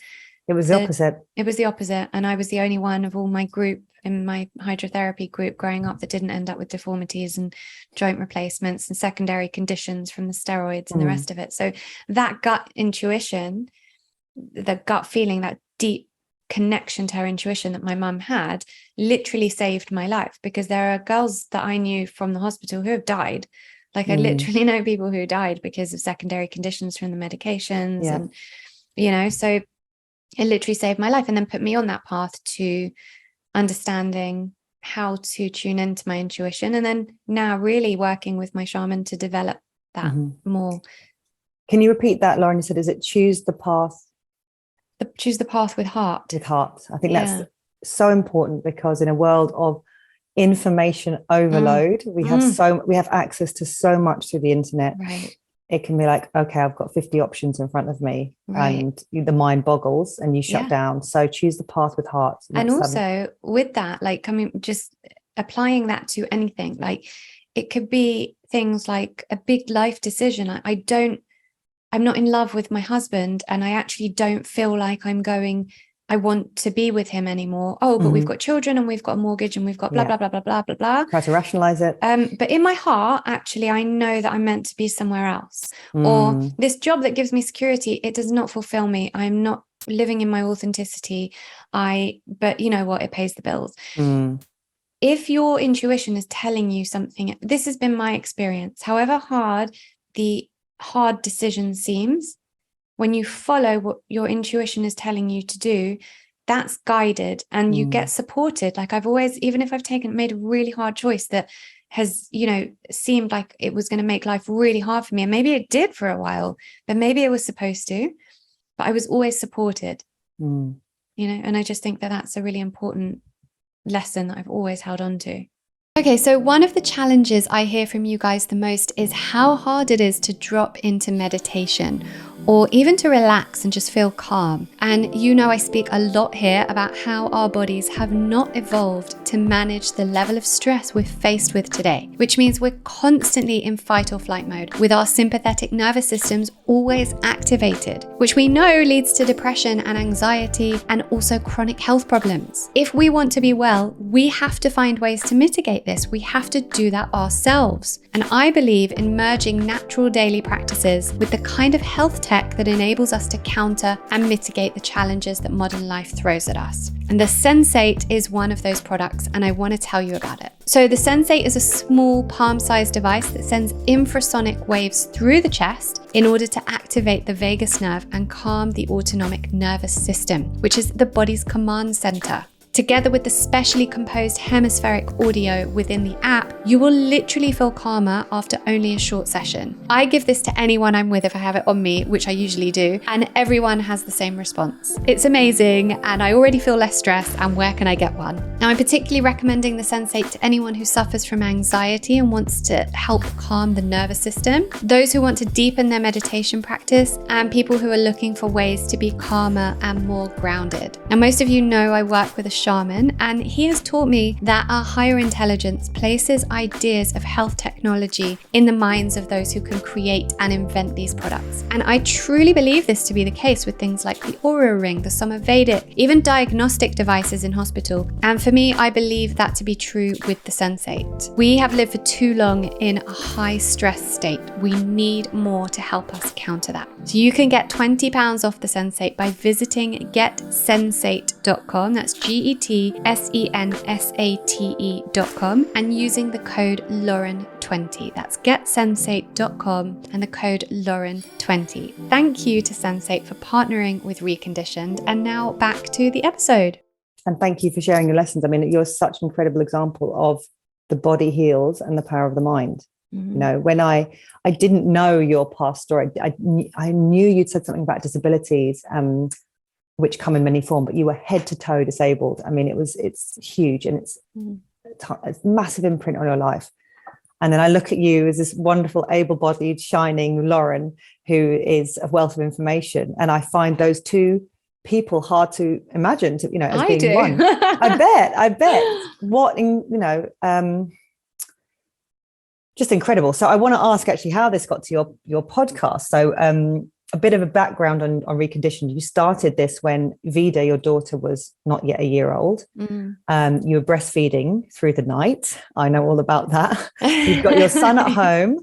Speaker 2: it was the opposite.
Speaker 1: It was the opposite. And I was the only one of all my group in my hydrotherapy group growing up that didn't end up with deformities and joint replacements and secondary conditions from the steroids and the rest of it. So that gut intuition, the gut feeling, that deep connection to her intuition that my mum had literally saved my life, because there are girls that I knew from the hospital who have died. Like I literally know people who died because of secondary conditions from the medications. And, so it literally saved my life and then put me on that path to understanding how to tune into my intuition. And then now really working with my shaman to develop that more.
Speaker 2: Can you repeat that, Lauren? You said, is it choose the path?
Speaker 1: Choose the path with heart.
Speaker 2: With heart. I think that's so important, because in a world of information overload, we have access to so much through the internet.
Speaker 1: Right.
Speaker 2: It can be like, okay, I've got 50 options in front of me, and the mind boggles and you shut down. So choose the path with heart.
Speaker 1: And also with that, like just applying that to anything, like it could be things like a big life decision. I'm not in love with my husband, and I actually don't feel like I want to be with him anymore. Oh, but we've got children and we've got a mortgage and we've got blah, blah, blah, blah, blah, blah, blah.
Speaker 2: Try to rationalize it.
Speaker 1: But in my heart, actually, I know that I'm meant to be somewhere else. Or this job that gives me security, it does not fulfill me. I'm not living in my authenticity. But you know what? It pays the bills. If your intuition is telling you something, this has been my experience, however hard the hard decision seems, when you follow what your intuition is telling you to do, that's guided and you get supported. Like I've always, even if I've made a really hard choice that has, seemed like it was going to make life really hard for me. And maybe it did for a while, but maybe it was supposed to, but I was always supported, and I just think that that's a really important lesson that I've always held on to. Okay, so one of the challenges I hear from you guys the most is how hard it is to drop into meditation or even to relax and just feel calm. And I speak a lot here about how our bodies have not evolved to manage the level of stress we're faced with today, which means we're constantly in fight or flight mode with our sympathetic nervous systems always activated, which we know leads to depression and anxiety and also chronic health problems. If we want to be well, we have to find ways to mitigate this. We have to do that ourselves. And I believe in merging natural daily practices with the kind of health tech that enables us to counter and mitigate the challenges that modern life throws at us. And the Sensate is one of those products, and I want to tell you about it. So the Sensate is a small palm-sized device that sends infrasonic waves through the chest in order to activate the vagus nerve and calm the autonomic nervous system, which is the body's command center. Together with the specially composed hemispheric audio within the app, you will literally feel calmer after only a short session. I give this to anyone I'm with if I have it on me, which I usually do, and everyone has the same response. It's amazing, and I already feel less stressed, and where can I get one? Now, I'm particularly recommending the Sensate to anyone who suffers from anxiety and wants to help calm the nervous system, those who want to deepen their meditation practice, and people who are looking for ways to be calmer and more grounded. Now, most of you know I work with a shaman, and he has taught me that our higher intelligence places ideas of health technology in the minds of those who can create and invent these products. And I truly believe this to be the case with things like the Oura Ring, the Somavedic, even diagnostic devices in hospital. And for me, I believe that to be true with the Sensate. We have lived for too long in a high stress state. We need more to help us counter that. So you can get £20 off the Sensate by visiting getsensate.com. That's GETSENSATE.com and using the code Lauren20. That's getsensate.com and the code Lauren20. Thank you to Sensate for partnering with Reconditioned. And now back to the episode.
Speaker 2: And thank you for sharing your lessons. I mean, you're such an incredible example of the body heals and the power of the mind. Mm-hmm. You know, when I didn't know your past story, I knew you'd said something about disabilities, which come in many forms, but you were head to toe disabled. I mean, it's huge, and it's a massive imprint on your life. And then I look at you as this wonderful, able-bodied, shining Lauren, who is a wealth of information. And I find those two people hard to imagine, to, as being one. I bet. What, just incredible. So I want to ask actually how this got to your podcast. So a bit of a background on Reconditioned. You started this when Vida, your daughter, was not yet a year old. You were breastfeeding through the night. I know all about that. You've got your son at home,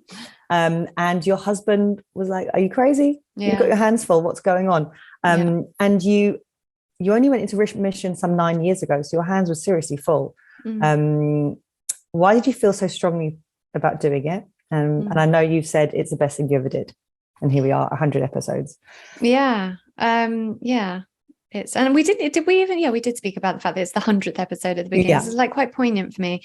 Speaker 2: and your husband was like, "Are you crazy? Yeah. You've got your hands full. What's going on?" And you only went into remission some 9 years ago, so your hands were seriously full. Why did you feel so strongly about doing it? And I know you've said it's the best thing you ever did. And here we are, 100 episodes.
Speaker 1: Yeah. It's, and we did speak about the fact that it's the 100th episode at the beginning. This is like quite poignant for me.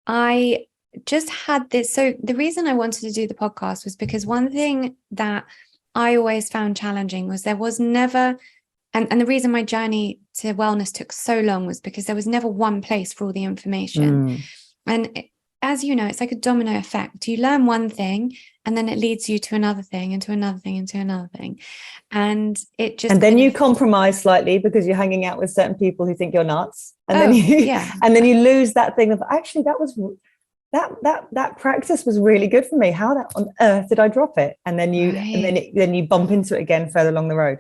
Speaker 1: I just had this. So the reason I wanted to do the podcast was because one thing that I always found challenging was there was never, and the reason my journey to wellness took so long was because there was never one place for all the information. And as you know, it's like a domino effect. You learn one thing and then it leads you to another thing and to another thing and to another thing. And it just... And
Speaker 2: then you compromise slightly because you're hanging out with certain people who think you're nuts. And then you lose that thing of, actually, that practice was really good for me. How on earth did I drop it? And then then you bump into it again further along the road.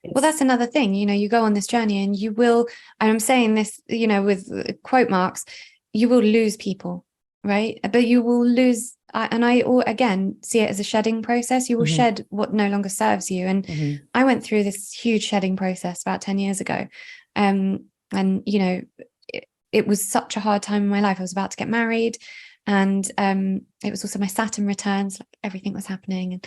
Speaker 1: Well, that's another thing. You go on this journey and you will, and I'm saying this, with quote marks, you will lose people, right? But you will lose, and I again see it as a shedding process. You will shed what no longer serves you. And I went through this huge shedding process about 10 years ago. And it was such a hard time in my life. I was about to get married, and it was also my Saturn returns, like everything was happening,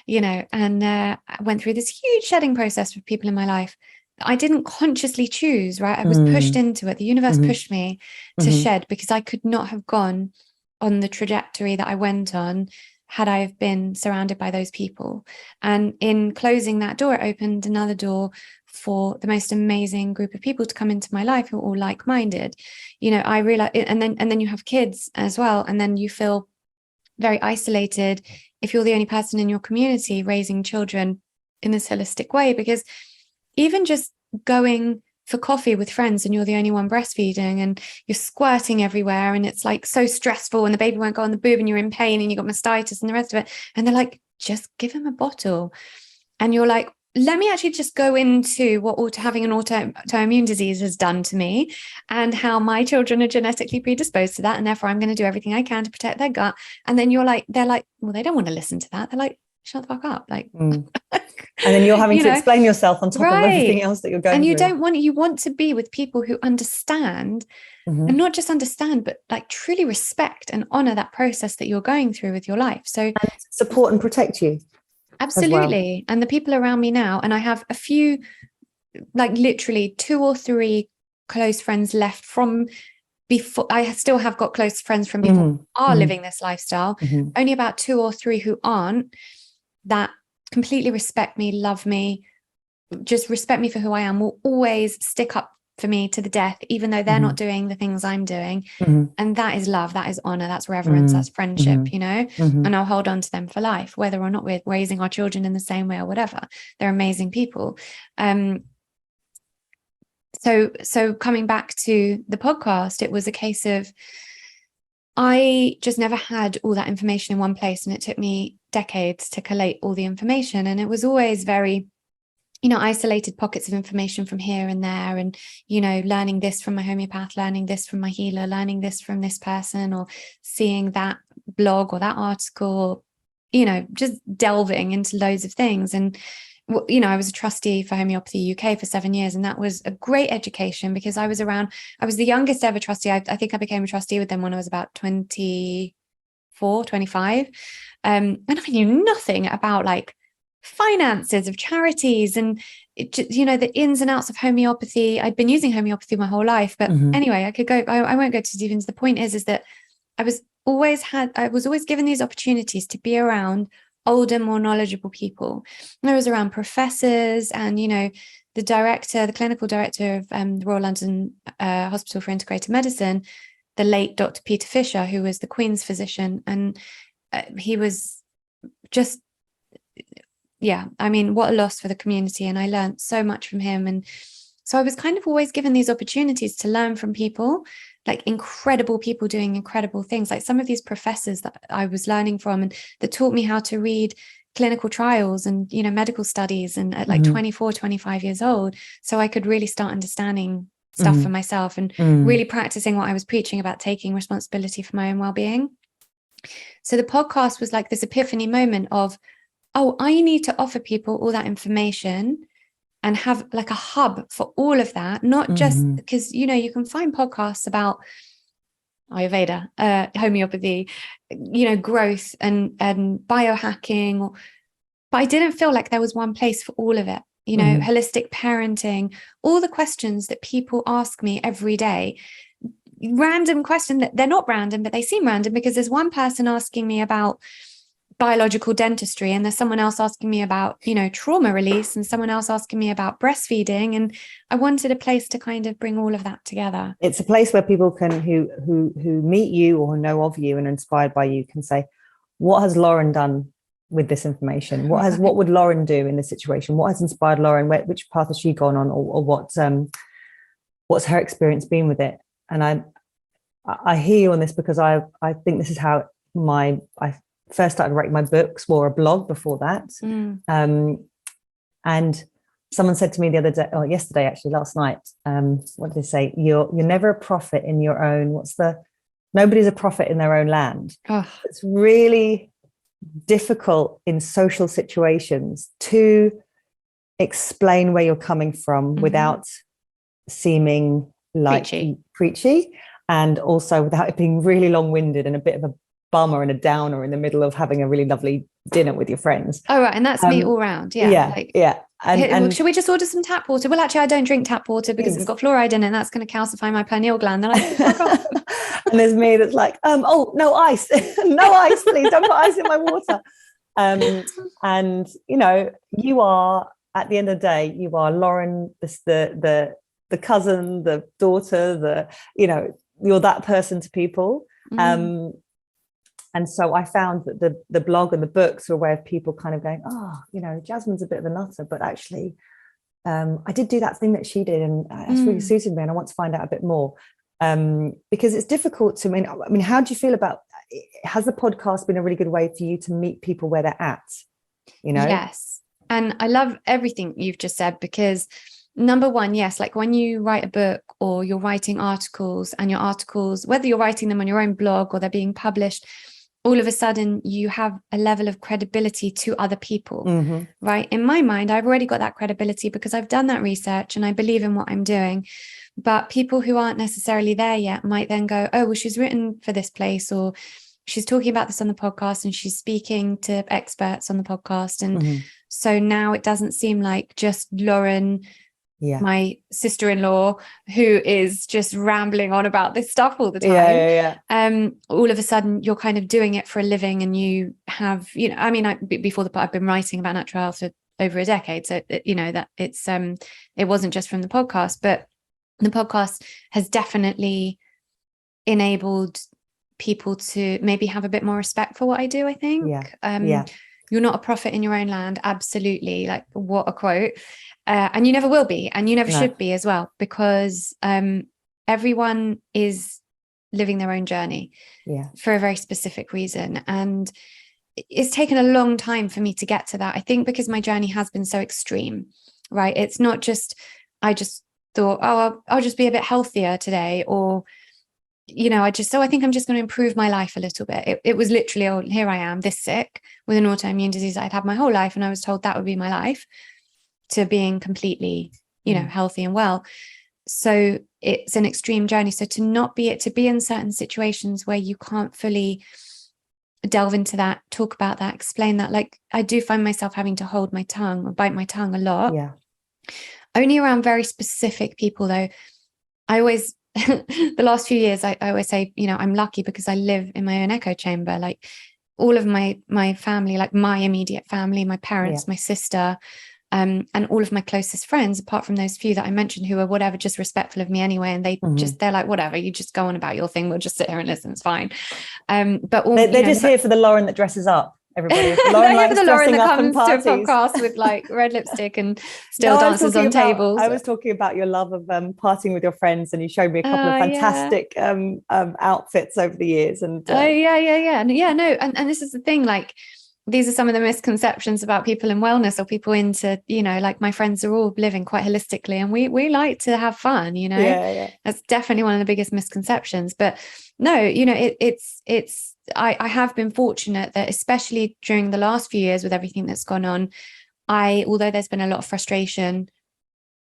Speaker 1: and I went through this huge shedding process with people in my life that I didn't consciously choose, right? I was pushed into it. The universe pushed me to shed, because I could not have gone on the trajectory that I went on had I have been surrounded by those people. And in closing that door, it opened another door for the most amazing group of people to come into my life who are all like-minded. I realized, and then you have kids as well, and then you feel very isolated if you're the only person in your community raising children in this holistic way, because even just going for coffee with friends and you're the only one breastfeeding and you're squirting everywhere and it's like so stressful and the baby won't go on the boob and you're in pain and you got mastitis and the rest of it, and they're like, just give him a bottle, and you're like, let me actually just go into what having an autoimmune disease has done to me and how my children are genetically predisposed to that, and therefore I'm going to do everything I can to protect their gut. And then they're like, well, they don't want to listen to that. They're like, shut the fuck up. Like,
Speaker 2: and then you're having to explain yourself on top of everything else that you're going through.
Speaker 1: And you want to be with people who understand, and not just understand, but like truly respect and honor that process that you're going through with your life. So
Speaker 2: and support and protect you.
Speaker 1: Absolutely. Well. And the people around me now, and I have a few, like literally 2 or 3 close friends left from before. I still have got close friends from people who are living this lifestyle. Only about 2 or 3 who aren't, that completely respect me, love me, just respect me for who I am, will always stick up for me to the death, even though they're not doing the things I'm doing. And that is love, that is honor, that's reverence, that's friendship, and I'll hold on to them for life, whether or not we're raising our children in the same way or whatever. They're amazing people. So coming back to the podcast, it was a case of I just never had all that information in one place, and it took me decades to collate all the information. And it was always very, isolated pockets of information from here and there, and, learning this from my homeopath, learning this from my healer, learning this from this person, or seeing that blog or that article, just delving into loads of things. And, I was a trustee for Homeopathy UK for 7 years, and that was a great education because I was the youngest ever trustee. I think I became a trustee with them when I was about 24, 25. And I knew nothing about like finances of charities and the ins and outs of homeopathy. I'd been using homeopathy my whole life, but anyway, I won't go too deep into the point is that I was always given these opportunities to be around older, more knowledgeable people. And I was around professors and, the clinical director of the Royal London Hospital for Integrated Medicine, the late Dr. Peter Fisher, who was the Queen's physician. And he was just, what a loss for the community. And I learned so much from him. And so I was kind of always given these opportunities to learn from people, like incredible people doing incredible things, like some of these professors that I was learning from and that taught me how to read clinical trials and, medical studies, and at like 24, 25 years old. So I could really start understanding stuff for myself and really practicing what I was preaching about, taking responsibility for my own well-being. So the podcast was like this epiphany moment of, oh, I need to offer people all that information and have like a hub for all of that, not just because, you can find podcasts about Ayurveda, homeopathy, growth and biohacking, but I didn't feel like there was one place for all of it. Holistic parenting, all the questions that people ask me every day, random question that they're not random, but they seem random because there's one person asking me about biological dentistry, and there's someone else asking me about, trauma release, and someone else asking me about breastfeeding. And I wanted a place to kind of bring all of that together.
Speaker 2: It's a place where people can, who meet you or know of you and are inspired by you, can say, what has Lauren done with this information? What would Lauren do in this situation? What has inspired Lauren? Which path has she gone on, or what's her experience been with it? And I hear you on this because I think this is how I first started writing my books, or a blog before that. And someone said to me the other day, or yesterday, actually, last night, what did they say? You're never a prophet in your own, nobody's a prophet in their own land. Oh. It's really difficult in social situations to explain where you're coming from without seeming like preachy, and also without it being really long-winded and a bit of a bummer and a downer in the middle of having a really lovely dinner with your friends.
Speaker 1: Oh, right. And that's me all round. Yeah. And should we just order some tap water? Well, actually, I don't drink tap water because it's got fluoride in it, and that's going to calcify my pineal gland. They're like, fuck off.
Speaker 2: And there's me that's like, oh, no ice. No ice, please. Don't put ice in my water. And, you are, at the end of the day, you are Lauren, the cousin, the daughter, you're that person to people. And so I found that the blog and the books were a way of people kind of going, Jasmine's a bit of a nutter, but actually I did do that thing that she did, and that's really suited me, and I want to find out a bit more. Because it's difficult to, I mean, how do you feel about, has the podcast been a really good way for you to meet people where they're at?
Speaker 1: Yes. And I love everything you've just said, because number one, yes, like when you write a book or you're writing articles, and your articles, whether you're writing them on your own blog or they're being published, all of a sudden you have a level of credibility to other people, right? In my mind, I've already got that credibility because I've done that research and I believe in what I'm doing. But people who aren't necessarily there yet might then go, oh, well, she's written for this place, or she's talking about this on the podcast, and she's speaking to experts on the podcast. And so now it doesn't seem like just Lauren, my sister-in-law, who is just rambling on about this stuff all the time. All of a sudden you're kind of doing it for a living, and you have, before I've been writing about natural health for over a decade. So, that it's, it wasn't just from the podcast, but the podcast has definitely enabled people to maybe have a bit more respect for what I do, I think. You're not a prophet in your own land. Absolutely. Like, what a quote. And you never will be, and you never should be as well, because everyone is living their own journey for a very specific reason. And it's taken a long time for me to get to that. I think because my journey has been so extreme, right? It's not just, I just thought, oh, I'll just be a bit healthier today, or, you know, I think I'm just going to improve my life a little bit. It was literally, oh, here I am, this sick with an autoimmune disease I'd had my whole life, and I was told that would be my life, to being completely, you know, healthy and well. So it's an extreme journey. So to be in certain situations where you can't fully delve into that, talk about that, explain that, like, I do find myself having to hold my tongue or bite my tongue a lot. Only around very specific people, though. I always the last few years, I always say, you know, I'm lucky because I live in my own echo chamber. Like, all of my family, like my immediate family, my parents, my sister, and all of my closest friends, apart from those few that I mentioned who are whatever, just respectful of me anyway, and they're like, whatever, you just go on about your thing, we'll just sit here and listen, it's fine. But all,
Speaker 2: they're just here for the Lauren that dresses up. Everybody,
Speaker 1: Lauren likes the Lauren that comes to a podcast with like red lipstick and still dances on tables.
Speaker 2: I was talking about your love of partying with your friends, and you showed me a couple of fantastic outfits over the years. And
Speaker 1: no, and this is the thing, like, these are some of the misconceptions about people in wellness, or people into, you know, like, my friends are all living quite holistically, and we like to have fun, you know. That's definitely one of the biggest misconceptions. But no, you know, it's I have been fortunate that, especially during the last few years with everything that's gone on, although there's been a lot of frustration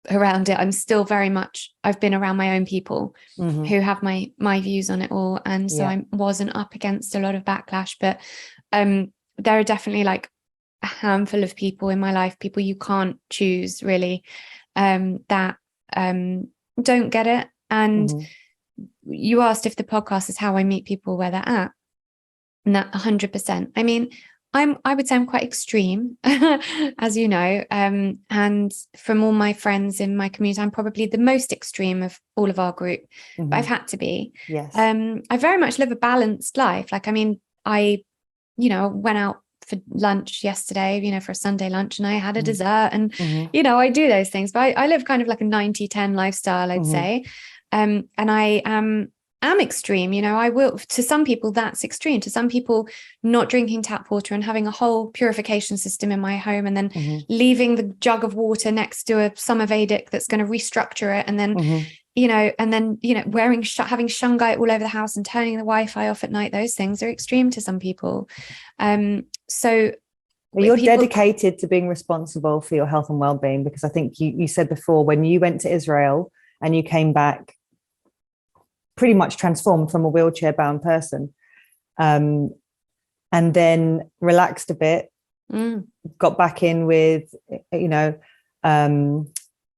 Speaker 1: around it, I'm still very much, I've been around my own people who have my views on it all, and so I wasn't up against a lot of backlash. But there are definitely like a handful of people in my life, people you can't choose really, that don't get it. And you asked if the podcast is how I meet people where they're at, and that 100%. I mean, I would say I'm quite extreme, as you know, and from all my friends in my community, I'm probably the most extreme of all of our group. But I've had to be. I very much live a balanced life. Like, I mean, you know, went out for lunch yesterday, you know, for a Sunday lunch, and I had a dessert, and, you know, I do those things, but I live kind of like a 90-10 lifestyle, I'd say. And I am extreme, you know. I will, to some people that's extreme. To some people, not drinking tap water and having a whole purification system in my home, and then leaving the jug of water next to a summer Vedic that's going to restructure it, and then you know, having shungite all over the house and turning the Wi-Fi off at night. Those things are extreme to some people. So
Speaker 2: you're dedicated to being responsible for your health and well-being, because I think you said before, when you went to Israel and you came back pretty much transformed from a wheelchair-bound person, and then relaxed a bit, got back in with, you know,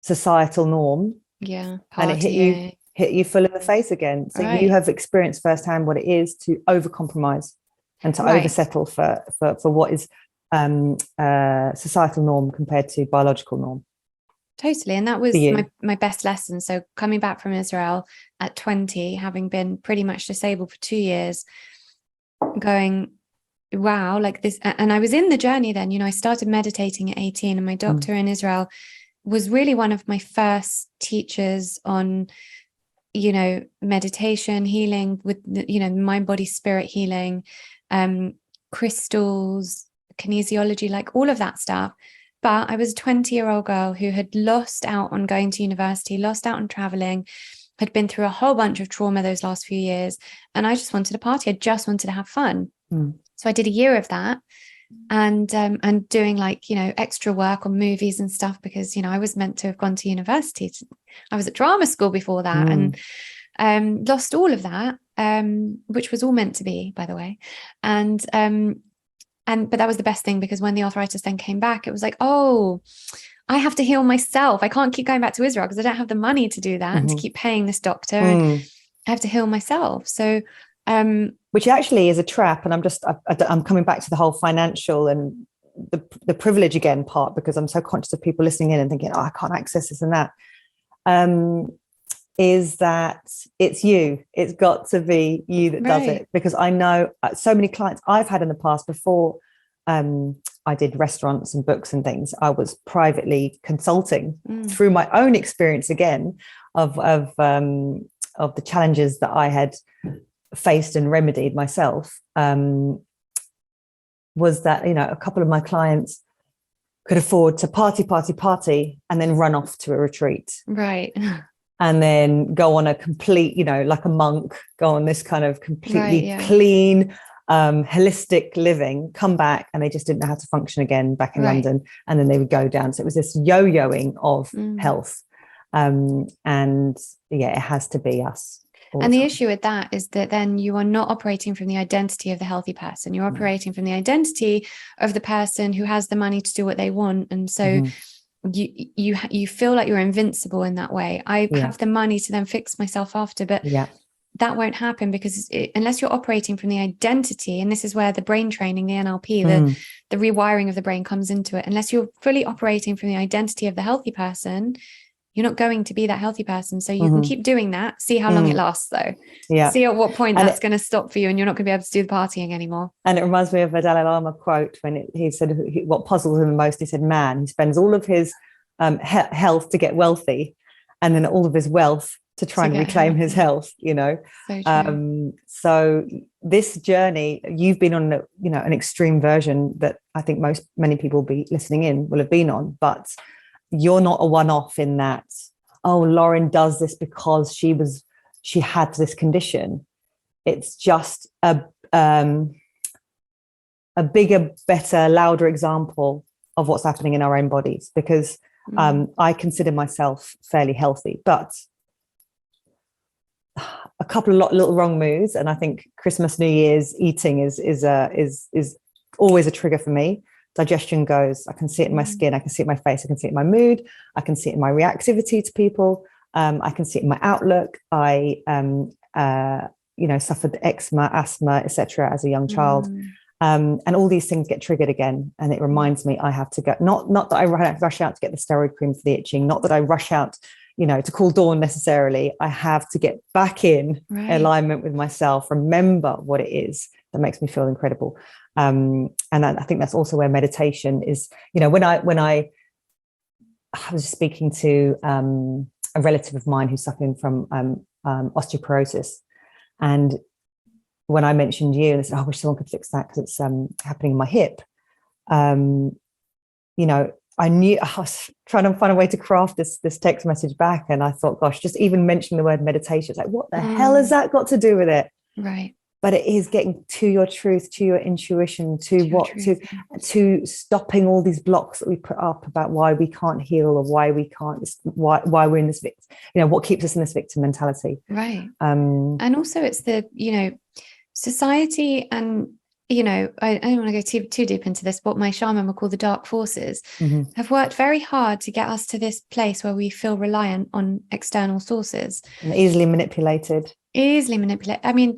Speaker 2: societal norm, and it hit you full in the face again. So you have experienced firsthand what it is to overcompromise and to oversettle for what is societal norm compared to biological norm.
Speaker 1: Totally. And that was my best lesson. So coming back from Israel at 20, having been pretty much disabled for 2 years, going, wow, like this. And I was in the journey then, you know, I started meditating at 18, and my doctor in Israel was really one of my first teachers on, you know, meditation, healing with, you know, mind, body, spirit healing, crystals, kinesiology, like all of that stuff. But I was a 20-year-old girl who had lost out on going to university, lost out on traveling, had been through a whole bunch of trauma those last few years. And I just wanted to party. I just wanted to have fun. So I did a year of that, and doing, like, you know, extra work on movies and stuff, because, you know, I was meant to have gone to university. I was at drama school before that, and lost all of that, which was all meant to be, by the way. But that was the best thing, because when the arthritis then came back, it was like, oh, I have to heal myself. I can't keep going back to Israel because I don't have the money to do that and to keep paying this doctor. And I have to heal myself. So,
Speaker 2: which actually is a trap. And I'm coming back to the whole financial and the privilege again part, because I'm so conscious of people listening in and thinking, oh, I can't access this and that. Is that it's got to be you that does it. Because I know so many clients I've had in the past before I did restaurants and books and things, I was privately consulting through my own experience again of the challenges that I had faced and remedied myself. Was that, a couple of my clients could afford to party and then run off to a retreat.
Speaker 1: Right.
Speaker 2: And then go on a complete, like a monk, go on this kind of completely clean, holistic living, come back, and they just didn't know how to function again back in London. And then they would go down. So it was this yo-yoing of health. And it has to be us.
Speaker 1: And the issue with that is that then you are not operating from the identity of the healthy person. You're operating from the identity of the person who has the money to do what they want. And so you feel like you're invincible in that way. I have the money to then fix myself after, but that won't happen because unless you're operating from the identity, and this is where the brain training, the NLP, the rewiring of the brain comes into it. Unless you're fully operating from the identity of the healthy person, you're not going to be that healthy person. So you can keep doing that, see how long it lasts though. See at what point that's going to stop for you and you're not going to be able to do the partying anymore.
Speaker 2: And it reminds me of a Dalai Lama quote when he said what puzzles him the most. He said, man, he spends all of his health to get wealthy and then all of his wealth to try and reclaim his health, So this journey, you've been on, an extreme version that I think many people be listening in will have been on, but you're not a one-off in that, oh, Lauren does this because she had this condition. It's just a bigger, better, louder example of what's happening in our own bodies, because I consider myself fairly healthy, but a couple of little wrong moves, and I think Christmas, New Year's eating is always a trigger for me. Digestion goes, I can see it in my skin, I can see it in my face, I can see it in my mood, I can see it in my reactivity to people, I can see it in my outlook. I suffered eczema, asthma, etc. as a young child, and all these things get triggered again, and it reminds me I have to go, not that I rush out to get the steroid cream for the itching, not that I rush out to call dawn necessarily. I have to get back in alignment with myself, remember what it is that makes me feel incredible. And I think that's also where meditation is. When I was speaking to a relative of mine who's suffering from osteoporosis, and when I mentioned you, and they said, I wish someone could fix that because it's happening in my hip. I knew I was trying to find a way to craft this text message back, and I thought, gosh, just even mentioning the word meditation, it's like, what the hell has that got to do with it?
Speaker 1: Right.
Speaker 2: But it is getting to your truth, to your intuition, to stopping all these blocks that we put up about why we can't heal or why we can't, why we're in this victim, what keeps us in this victim mentality.
Speaker 1: Right. And also it's the, society and, I don't want to go too deep into this, what my shaman would call the dark forces have worked very hard to get us to this place where we feel reliant on external sources.
Speaker 2: And easily manipulated.
Speaker 1: I mean,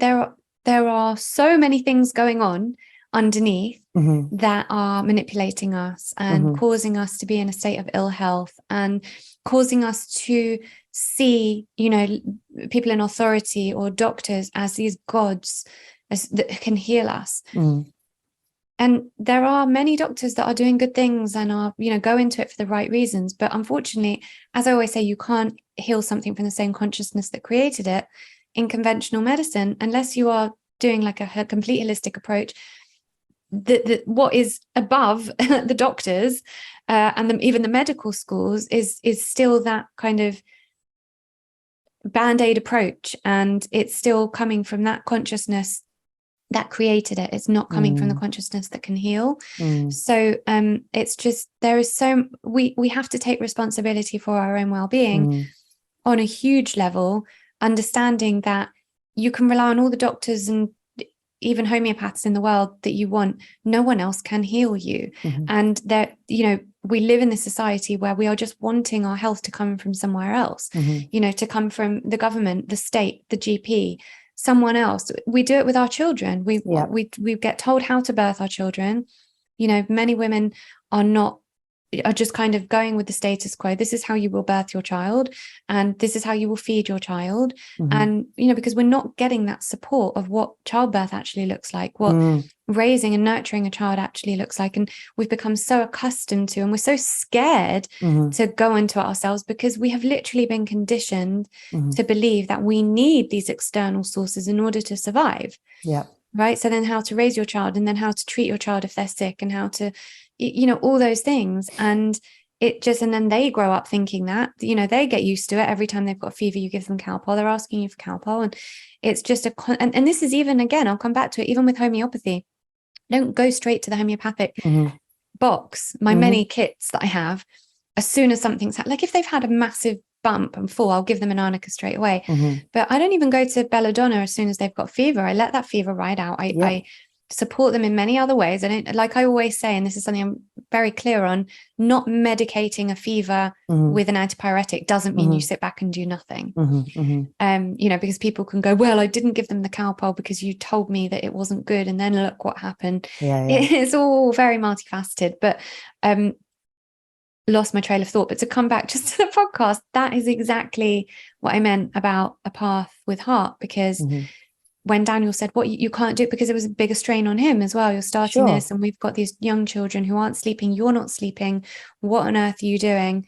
Speaker 1: there are so many things going on underneath that are manipulating us and causing us to be in a state of ill health and causing us to see, people in authority or doctors as these gods that can heal us. And there are many doctors that are doing good things and are, go into it for the right reasons. But unfortunately, as I always say, you can't heal something from the same consciousness that created it in conventional medicine, unless you are doing like a complete holistic approach. What is above the doctors and even the medical schools is still that kind of band-aid approach, and it's still coming from that consciousness that created it. It's not coming from the consciousness that can heal. So it's just, there is we have to take responsibility for our own well-being on a huge level, understanding that you can rely on all the doctors and even homeopaths in the world that you want. No one else can heal you. And that, we live in this society where we are just wanting our health to come from somewhere else, to come from the government, the state, the GP, someone else. We do it with our children. We get told how to birth our children. Many women are just kind of going with the status quo. This is how you will birth your child, and this is how you will feed your child. And because we're not getting that support of what childbirth actually looks like, what raising and nurturing a child actually looks like. And we've become so accustomed to, and we're so scared to go into it ourselves, because we have literally been conditioned to believe that we need these external sources in order to survive.
Speaker 2: Yeah.
Speaker 1: Right. So then how to raise your child, and then how to treat your child if they're sick, and how to, all those things. And and then they grow up thinking that, they get used to it. Every time they've got a fever, you give them Calpol, they're asking you for Calpol. And it's just and this is even, again, I'll come back to it, even with homeopathy. Don't go straight to the homeopathic box. My many kits that I have, as soon as something's like if they've had a massive bump and fall, I'll give them an arnica straight away. But I don't even go to belladonna as soon as they've got fever. I let that fever ride out. I support them in many other ways. I don't, like I always say, and this is something I'm very clear on, not medicating a fever with an antipyretic doesn't mean you sit back and do nothing. Because people can go, well, I didn't give them the Calpol because you told me that it wasn't good, and then look what happened. It's all very multifaceted. But lost my trail of thought. But to come back just to the podcast, that is exactly what I meant about a path with heart, because when Daniel said, what, you can't do it, because it was a bigger strain on him as well. You're starting this, and we've got these young children who aren't sleeping. You're not sleeping. What on earth are you doing?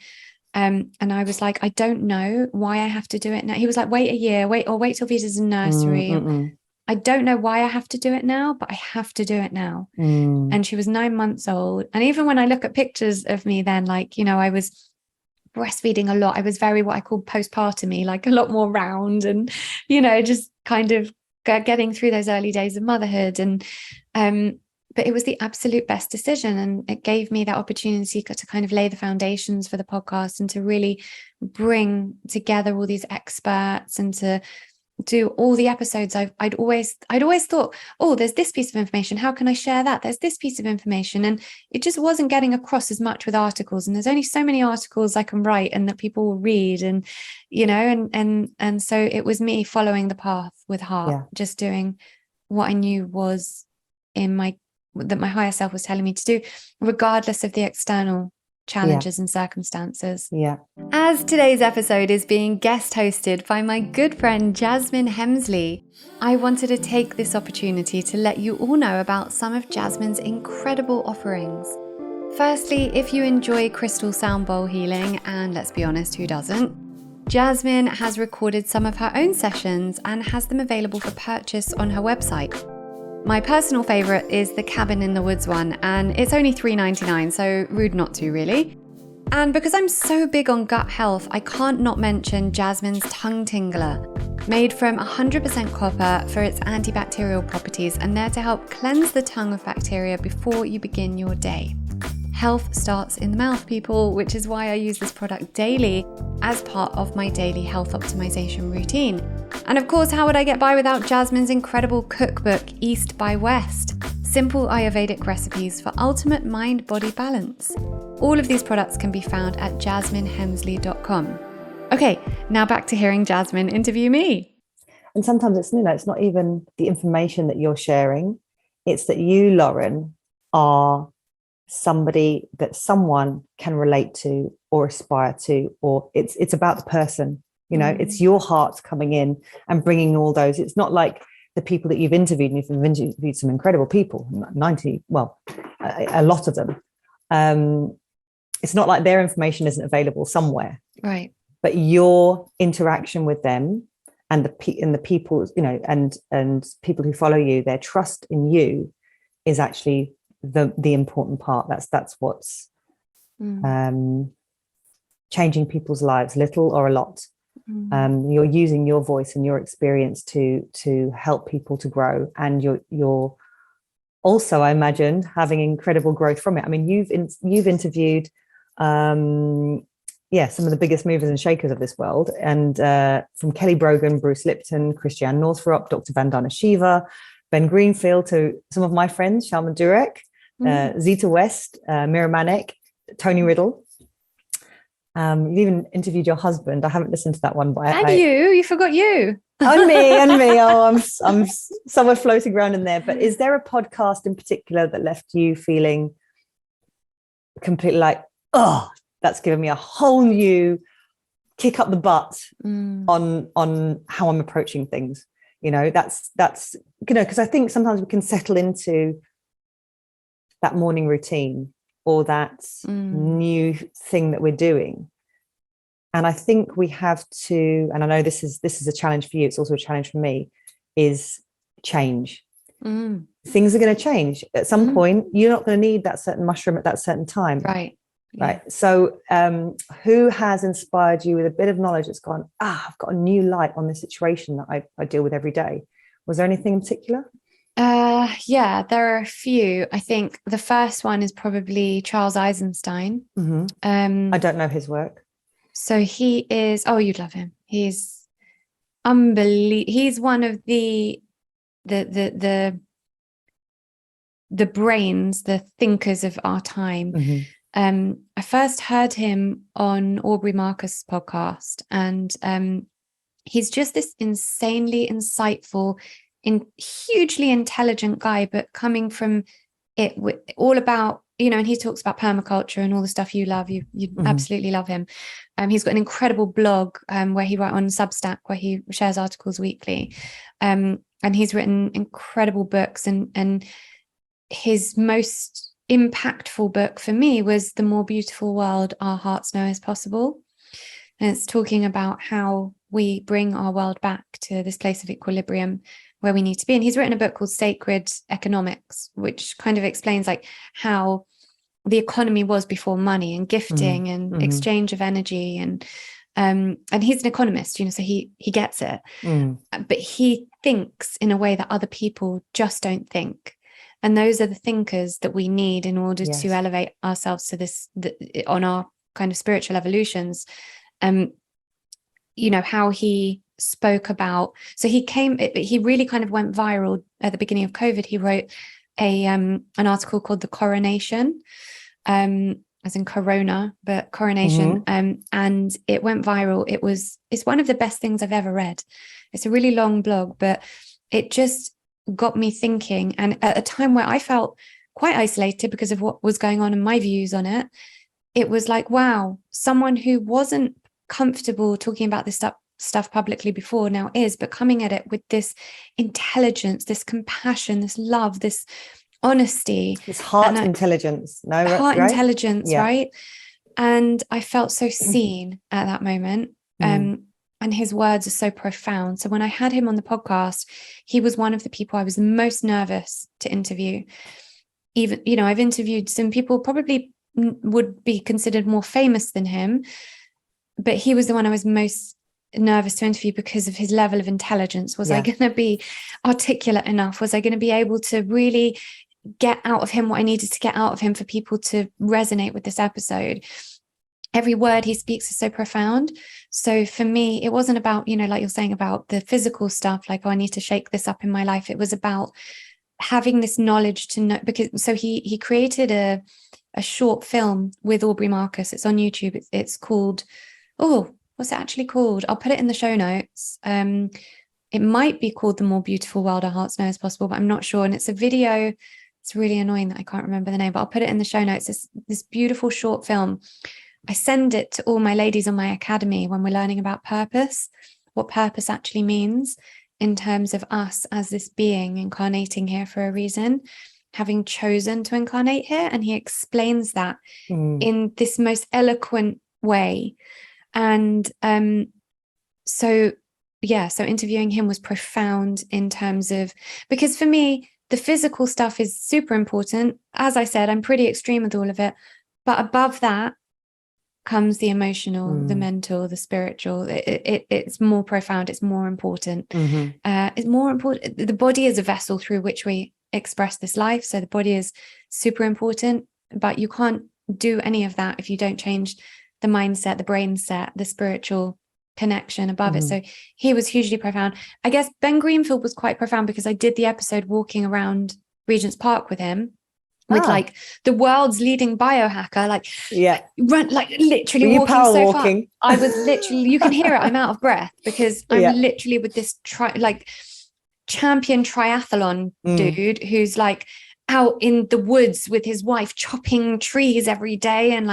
Speaker 1: And I was like, I don't know why I have to do it now. He was like, wait a year, wait till Vita's in nursery. I don't know why I have to do it now, but I have to do it now. And she was 9 months old. And even when I look at pictures of me then, like, I was breastfeeding a lot. I was very, what I call postpartum-y, like a lot more round, and, just kind of getting through those early days of motherhood. And but it was the absolute best decision, and it gave me that opportunity to kind of lay the foundations for the podcast, and to really bring together all these experts, and to do all the episodes. I'd always thought, oh, there's this piece of information, how can I share that? There's this piece of information, and it just wasn't getting across as much with articles. And there's only so many articles I can write and that people will read, and and so it was me following the path with heart, just doing what I knew was that my higher self was telling me to do, regardless of the external challenges and circumstances. As today's episode is being guest hosted by my good friend Jasmine Hemsley, I wanted to take this opportunity to let you all know about some of Jasmine's incredible offerings. Firstly, if you enjoy crystal sound bowl healing, and let's be honest, who doesn't? Jasmine has recorded some of her own sessions and has them available for purchase on her website. My personal favourite is the Cabin in the Woods one, and it's only $3.99, so rude not to, really. And because I'm so big on gut health, I can't not mention Jasmine's Tongue Tingler, made from 100% copper for its antibacterial properties, and there to help cleanse the tongue of bacteria before you begin your day. Health starts in the mouth, people, which is why I use this product daily as part of my daily health optimization routine. And of course, how would I get by without Jasmine's incredible cookbook, East by West? Simple Ayurvedic recipes for ultimate mind-body balance. All of these products can be found at jasminehemsley.com. Okay, now back to hearing Jasmine interview me.
Speaker 2: And sometimes it's not even the information that you're sharing. It's that you, Lauren, are somebody that someone can relate to or aspire to, or it's about the person. It's your heart coming in and bringing all those. It's not like the people that you've interviewed, and you've interviewed some incredible people, a lot of them. It's not like their information isn't available somewhere,
Speaker 1: right?
Speaker 2: But your interaction with them and the people, and people who follow you, their trust in you is actually the important part. That's what's changing people's lives, little or a lot. You're using your voice and your experience to help people to grow, and you're also, I imagine, having incredible growth from it. I mean, you've interviewed some of the biggest movers and shakers of this world, and from Kelly Brogan, Bruce Lipton, Christiane Northrup, Dr. Vandana Shiva, Ben Greenfield, to some of my friends, Shalman Durek, Zita West, Mira Manek, Tony Riddle. You've even interviewed your husband. I haven't listened to that one, but
Speaker 1: you forgot you.
Speaker 2: and me. Oh, I'm somewhere floating around in there. But is there a podcast in particular that left you feeling completely like, oh, that's given me a whole new kick up the butt on how I'm approaching things? That's because I think sometimes we can settle into that morning routine or that new thing that we're doing. And I think we have to, and I know this is a challenge for you, it's also a challenge for me, is change. Things are going to change at some point. You're not going to need that certain mushroom at that certain time.
Speaker 1: Right.
Speaker 2: Right. So who has inspired you with a bit of knowledge that's gone, I've got a new light on this situation that I deal with every day? Was there anything in particular?
Speaker 1: Yeah, there are a few. I think the first one is probably Charles Eisenstein.
Speaker 2: I don't know his work.
Speaker 1: So he is, you'd love him. He's unbelievable. He's one of the brains, the thinkers of our time. I first heard him on Aubrey Marcus' podcast, and he's just this insanely insightful, hugely intelligent guy, but coming from it all about, and he talks about permaculture and all the stuff you love. You absolutely love him. He's got an incredible blog where he writes on Substack, where he shares articles weekly, and he's written incredible books. And his most impactful book for me was The More Beautiful World Our Hearts Know Is Possible. And it's talking about how we bring our world back to this place of equilibrium where we need to be. And he's written a book called Sacred Economics, which kind of explains like how the economy was before money and gifting and exchange of energy. And he's an economist, so he gets it. But he thinks in a way that other people just don't think. And those are the thinkers that we need in order to elevate ourselves to this, on our kind of spiritual evolutions. How he spoke about, so he really kind of went viral at the beginning of COVID. He wrote an article called The Coronation, as in corona, but coronation. And it went viral. It's one of the best things I've ever read. It's a really long blog, but it just got me thinking. And at a time where I felt quite isolated because of what was going on and my views on it, it was like, wow, someone who wasn't comfortable talking about this stuff publicly before now is, but coming at it with this intelligence, this compassion, this love, this honesty,
Speaker 2: this heart intelligence.
Speaker 1: Intelligence, right? And I felt so seen at that moment. And his words are so profound. So when I had him on the podcast, he was one of the people I was most nervous to interview. Even, I've interviewed some people probably would be considered more famous than him, but he was the one I was most nervous to interview because of his level of intelligence. Was I going to be articulate enough? Was I going to be able to really get out of him what I needed to get out of him for people to resonate with this episode? Every word he speaks is so profound. So for me, it wasn't about, like you're saying about the physical stuff, like, I need to shake this up in my life. It was about having this knowledge to know, because so he created a short film with Aubrey Marcus. It's on YouTube. It's called, what's it actually called? I'll put it in the show notes. It might be called The More Beautiful World Our Hearts Know Is Possible, but I'm not sure. And it's a video. It's really annoying that I can't remember the name, but I'll put it in the show notes. It's this beautiful short film. I send it to all my ladies on my academy when we're learning about purpose, what purpose actually means in terms of us as this being incarnating here for a reason, having chosen to incarnate here. And he explains that in this most eloquent way. And so interviewing him was profound in terms of, because for me, the physical stuff is super important. As I said, I'm pretty extreme with all of it, but above that comes the emotional, the mental, the spiritual. It's more profound. It's more important. It's more important. The body is a vessel through which we express this life. So the body is super important, but you can't do any of that if you don't change the mindset, the brain set, the spiritual connection above it. So he was hugely profound. I guess Ben Greenfield was quite profound because I did the episode walking around Regent's Park with him. With like the world's leading biohacker, run, literally walking so
Speaker 2: walking?
Speaker 1: far. I was literally, you can hear it. I'm out of breath because I'm literally with this champion triathlon dude who's like out in the woods with his wife, chopping trees every day, and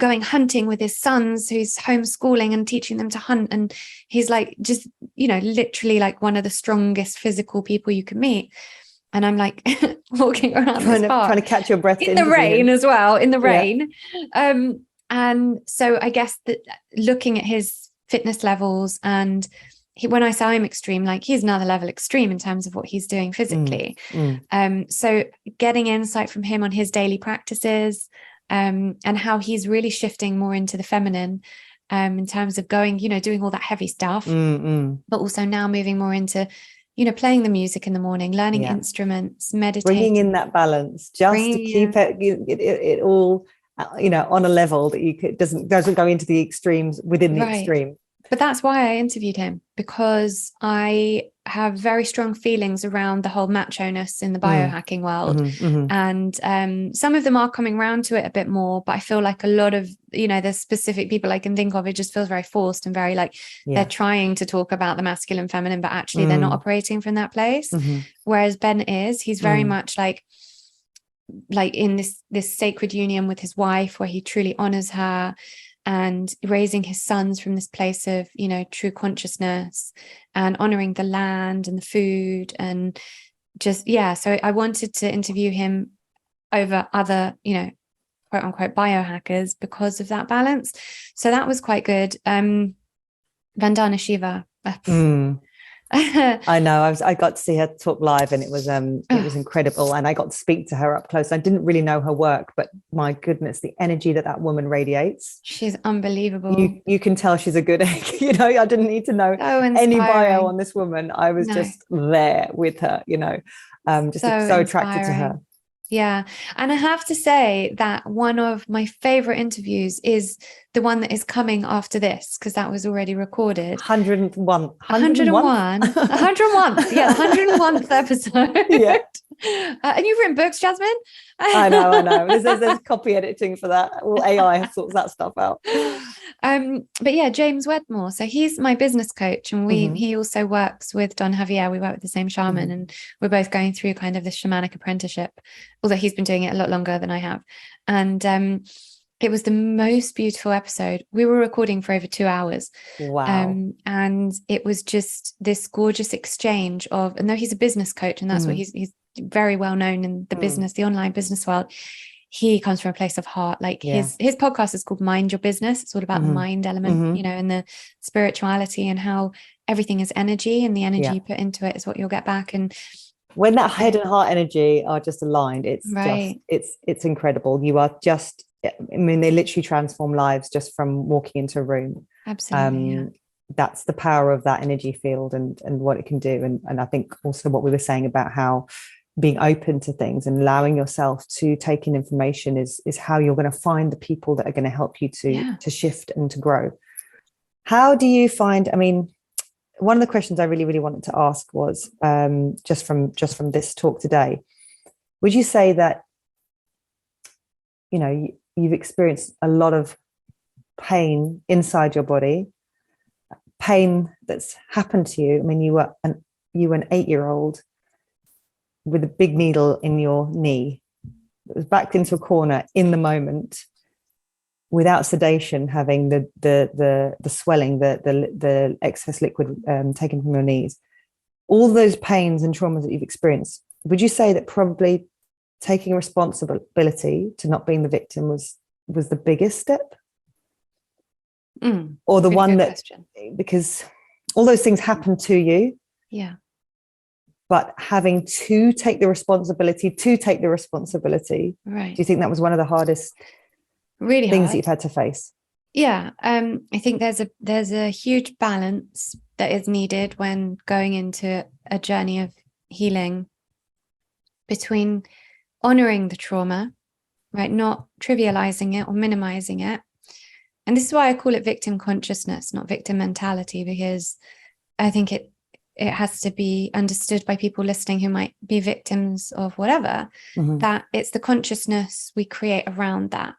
Speaker 1: going hunting with his sons, who's homeschooling and teaching them to hunt. And he's like, just, literally like one of the strongest physical people you can meet. And I'm like walking around this park,
Speaker 2: trying to catch your breath
Speaker 1: in the rain as well, in the rain. And so I guess that looking at his fitness levels, and when I say I'm extreme, like he's another level extreme in terms of what he's doing physically. So getting insight from him on his daily practices, and how he's really shifting more into the feminine, in terms of going, doing all that heavy stuff, but also now moving more into, playing the music in the morning, learning instruments, meditating,
Speaker 2: bringing in that balance, just to keep it all, on a level that doesn't go into the extremes within the extreme.
Speaker 1: But that's why I interviewed him, because I have very strong feelings around the whole macho-ness in the biohacking world. And some of them are coming around to it a bit more, but I feel like a lot of, there's specific people I can think of, it just feels very forced and very like they're trying to talk about the masculine, feminine, but actually they're not operating from that place. Whereas Ben he's very much like in this sacred union with his wife, where he truly honors her, and raising his sons from this place of, true consciousness, and honoring the land and the food, and just, so I wanted to interview him over other, quote unquote biohackers, because of that balance. So that was quite good. Vandana Shiva.
Speaker 2: I know. I got to see her talk live, and it was incredible. And I got to speak to her up close. I didn't really know her work, but my goodness, the energy that woman radiates.
Speaker 1: She's unbelievable.
Speaker 2: You can tell she's a good egg. I didn't need to know any bio on this woman. I was just there with her, just so attracted to her.
Speaker 1: Yeah. And I have to say that one of my favorite interviews is the one that is coming after this, because that was already recorded.
Speaker 2: 101.
Speaker 1: 101. 101th. Yeah, 101th episode.
Speaker 2: Yeah.
Speaker 1: And you've written books, Jasmine?
Speaker 2: I know. There's copy editing for that. All AI sorts that stuff out.
Speaker 1: But yeah, James Wedmore. So he's my business coach, and he also works with Don Javier. We work with the same shaman, and we're both going through kind of this shamanic apprenticeship, although he's been doing it a lot longer than I have. And it was the most beautiful episode. We were recording for over 2 hours.
Speaker 2: Wow.
Speaker 1: And it was just this gorgeous exchange of, and though he's a business coach, and that's what he's very well known in the business, the online business world, he comes from a place of heart. Like his podcast is called Mind Your Business. It's all about the mind element, and the spirituality, and how everything is energy, and the energy you put into it is what you'll get back. And
Speaker 2: when that head and heart energy are just aligned, it's it's incredible. You are just, they literally transform lives just from walking into a room.
Speaker 1: Absolutely.
Speaker 2: That's the power of that energy field, and what it can do. And I think also what we were saying about how being open to things and allowing yourself to take in information is how you're going to find the people that are going to help you to shift and to grow. How do you find, one of the questions I really, really wanted to ask was, just from this talk today, would you say that, you've experienced a lot of pain inside your body, pain that's happened to you? You were an 8-year-old with a big needle in your knee that was backed into a corner in the moment, without sedation, having the swelling, the excess liquid taken from your knees, all those pains and traumas that you've experienced. Would you say that probably taking responsibility to not being the victim was the biggest step? Or the one that question. Because all those things happen to you, but having to take the responsibility, right? Do you think that was one of the hardest things that you've had to face?
Speaker 1: I think there's a huge balance that is needed when going into a journey of healing, between honoring the trauma, right, not trivializing it or minimizing it. And this is why I call it victim consciousness, not victim mentality, because I think it has to be understood by people listening who might be victims of whatever, that it's the consciousness we create around that,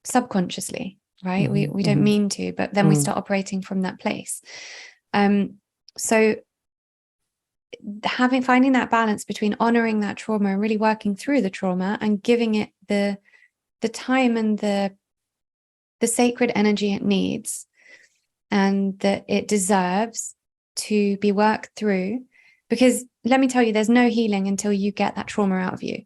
Speaker 1: subconsciously, right? We don't mean to, but then we start operating from that place. So finding that balance between honoring that trauma and really working through the trauma, and giving it the time and the sacred energy it needs, and that it deserves to be worked through. Because let me tell you, there's no healing until you get that trauma out of you.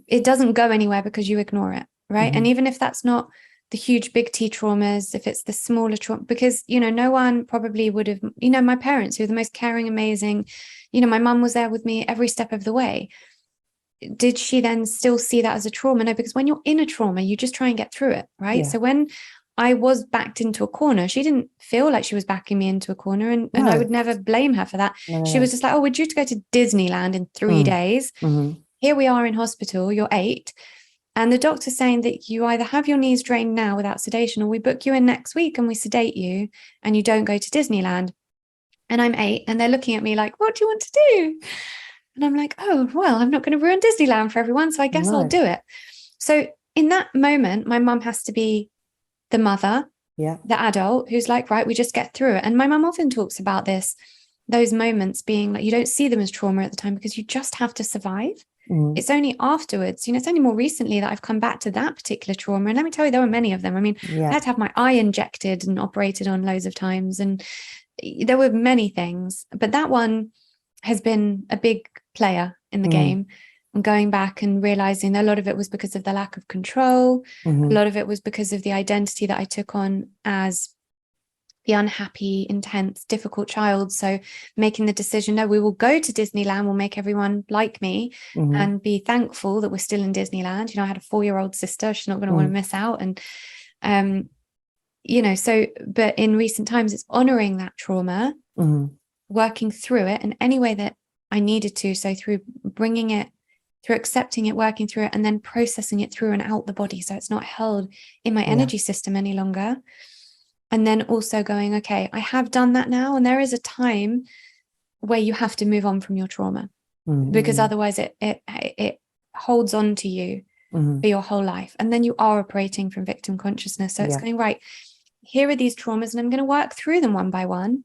Speaker 1: It doesn't go anywhere because you ignore it, right? And even if that's not the huge big T traumas, if it's the smaller trauma, because, you know, no one probably would have, you know, my parents, who are the most caring, amazing, you know, my mum was there with me every step of the way. Did she then still see that as a trauma? No, because when you're in a trauma, you just try and get through it, right?
Speaker 2: Yeah.
Speaker 1: So when I was backed into a corner, she didn't feel like she was backing me into a corner, and I would never blame her for that. She was just like, oh, we're due to go to Disneyland in 3 days. Here we are in hospital, you're 8. And the doctor's saying that you either have your knees drained now without sedation, or we book you in next week and we sedate you and you don't go to Disneyland. And I'm 8 and they're looking at me like, what do you want to do? And I'm like, oh, well, I'm not going to ruin Disneyland for everyone, so I guess I'll do it. So in that moment, my mum has to be the mother, the adult, who's like, right, we just get through it. And my mum often talks about those moments being like, you don't see them as trauma at the time because you just have to survive. It's only afterwards, you know, it's only more recently that I've come back to that particular trauma. And let me tell you, there were many of them. I mean, I had to have my eye injected and operated on loads of times. And there were many things, but that one has been a big player in the game. And going back and realizing a lot of it was because of the lack of control. A lot of it was because of the identity that I took on as the unhappy, intense, difficult child. So making the decision, no, we will go to Disneyland, we'll make everyone like me and be thankful that we're still in Disneyland. You know, I had a 4-year-old sister, she's not going to want to miss out. And, you know, so, but in recent times, it's honoring that trauma, working through it in any way that I needed to. So through bringing it, through accepting it, working through it, and then processing it through and out the body. So it's not held in my energy system any longer. And then also going, okay, I have done that now. And there is a time where you have to move on from your trauma because otherwise it holds on to you for your whole life. And then you are operating from victim consciousness. So it's going, right, here are these traumas and I'm going to work through them one by one.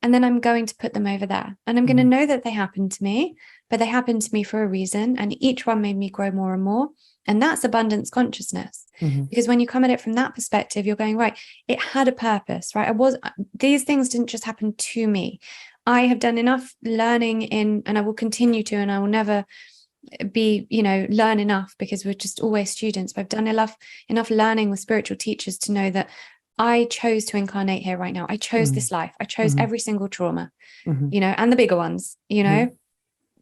Speaker 1: And then I'm going to put them over there. And I'm going to know that they happened to me, but they happened to me for a reason. And each one made me grow more and more. And that's abundance consciousness. Because when you come at it from that perspective, you're going, right, it had a purpose, right? These things didn't just happen to me. I have done enough learning and I will continue to, and I will never be, you know, learn enough because we're just always students. But I've done enough learning with spiritual teachers to know that I chose to incarnate here right now. I chose this life. I chose every single trauma, you know, and the bigger ones, you know,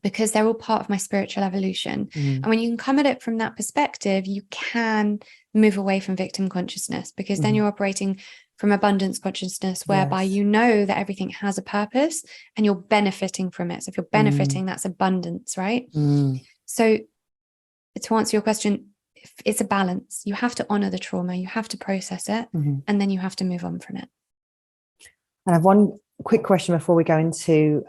Speaker 1: because they're all part of my spiritual evolution. And when you can come at it from that perspective, you can move away from victim consciousness, because then you're operating from abundance consciousness, whereby you know that everything has a purpose and you're benefiting from it. So if you're benefiting, that's abundance, right? So to answer your question, it's a balance. You have to honor the trauma, you have to process it, and then you have to move on from it.
Speaker 2: And I have one quick question before we go into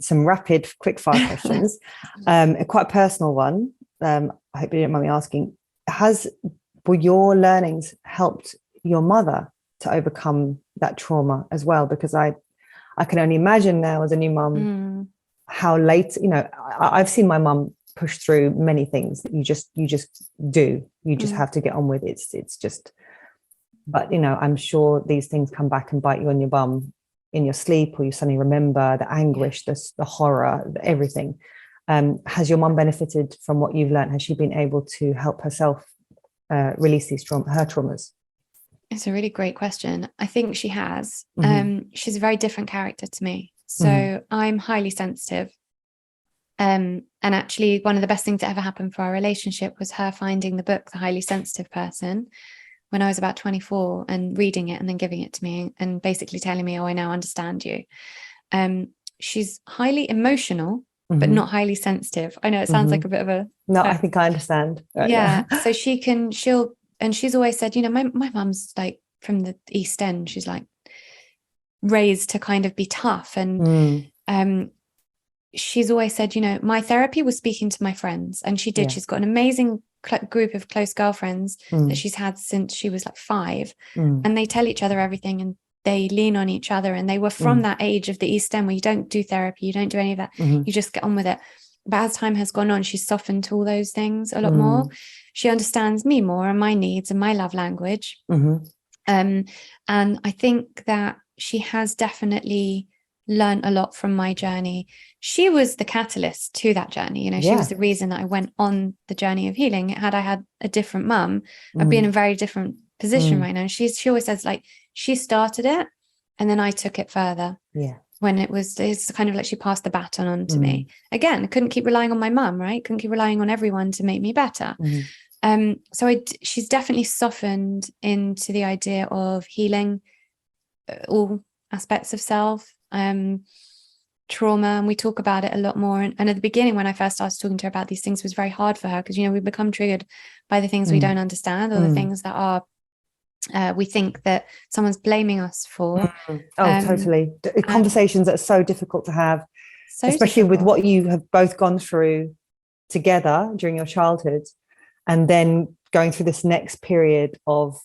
Speaker 2: some rapid quick fire questions. A quite personal one. I hope you don't mind me asking. Were your learnings helped your mother to overcome that trauma as well? Because I can only imagine now as a new mum how late, you know, I've seen my mum push through many things that you just do. You just have to get on with it. It's just, but you know, I'm sure these things come back and bite you on your bum in your sleep, or you suddenly remember the anguish, the horror, everything. Has your mum benefited from what you've learned? Has she been able to help herself release her traumas?
Speaker 1: It's a really great question. I think she has. She's a very different character to me. So I'm highly sensitive. And actually, one of the best things that ever happened for our relationship was her finding the book, The Highly Sensitive Person, when I was about 24, and reading it and then giving it to me and basically telling me, oh, I now understand you. She's highly emotional, but not highly sensitive. I know it sounds like a bit of a...
Speaker 2: No, I think I understand.
Speaker 1: Yeah. So and she's always said, you know, my mum's like from the East End. She's like raised to kind of be tough. And she's always said, you know, my therapy was speaking to my friends. And she did. She's got an amazing group of close girlfriends that she's had since she was like 5. And they tell each other everything and they lean on each other. And they were from that age of the East End where you don't do therapy, you don't do any of that. You just get on with it. But as time has gone on, she's softened to all those things a lot more. She understands me more and my needs and my love language. And I think that she has definitely learned a lot from my journey. she was the catalyst to that journey. She was the reason that I went on the journey of healing. Had I had a different mum, I'd be in a very different position right now. And she always says, like, she started it and then I took it further.
Speaker 2: Yeah.
Speaker 1: When it's kind of like she passed the baton on to me. Again, I couldn't keep relying on my mum, right? Couldn't keep relying on everyone to make me better. So she's definitely softened into the idea of healing all aspects of self, trauma, and we talk about it a lot more. And at the beginning, when I first started talking to her about these things, it was very hard for her because we become triggered by the things we don't understand, or the things that are we think that someone's blaming us for.
Speaker 2: Totally. Conversations that are so difficult to have, especially with what you have both gone through together during your childhood, and then going through this next period of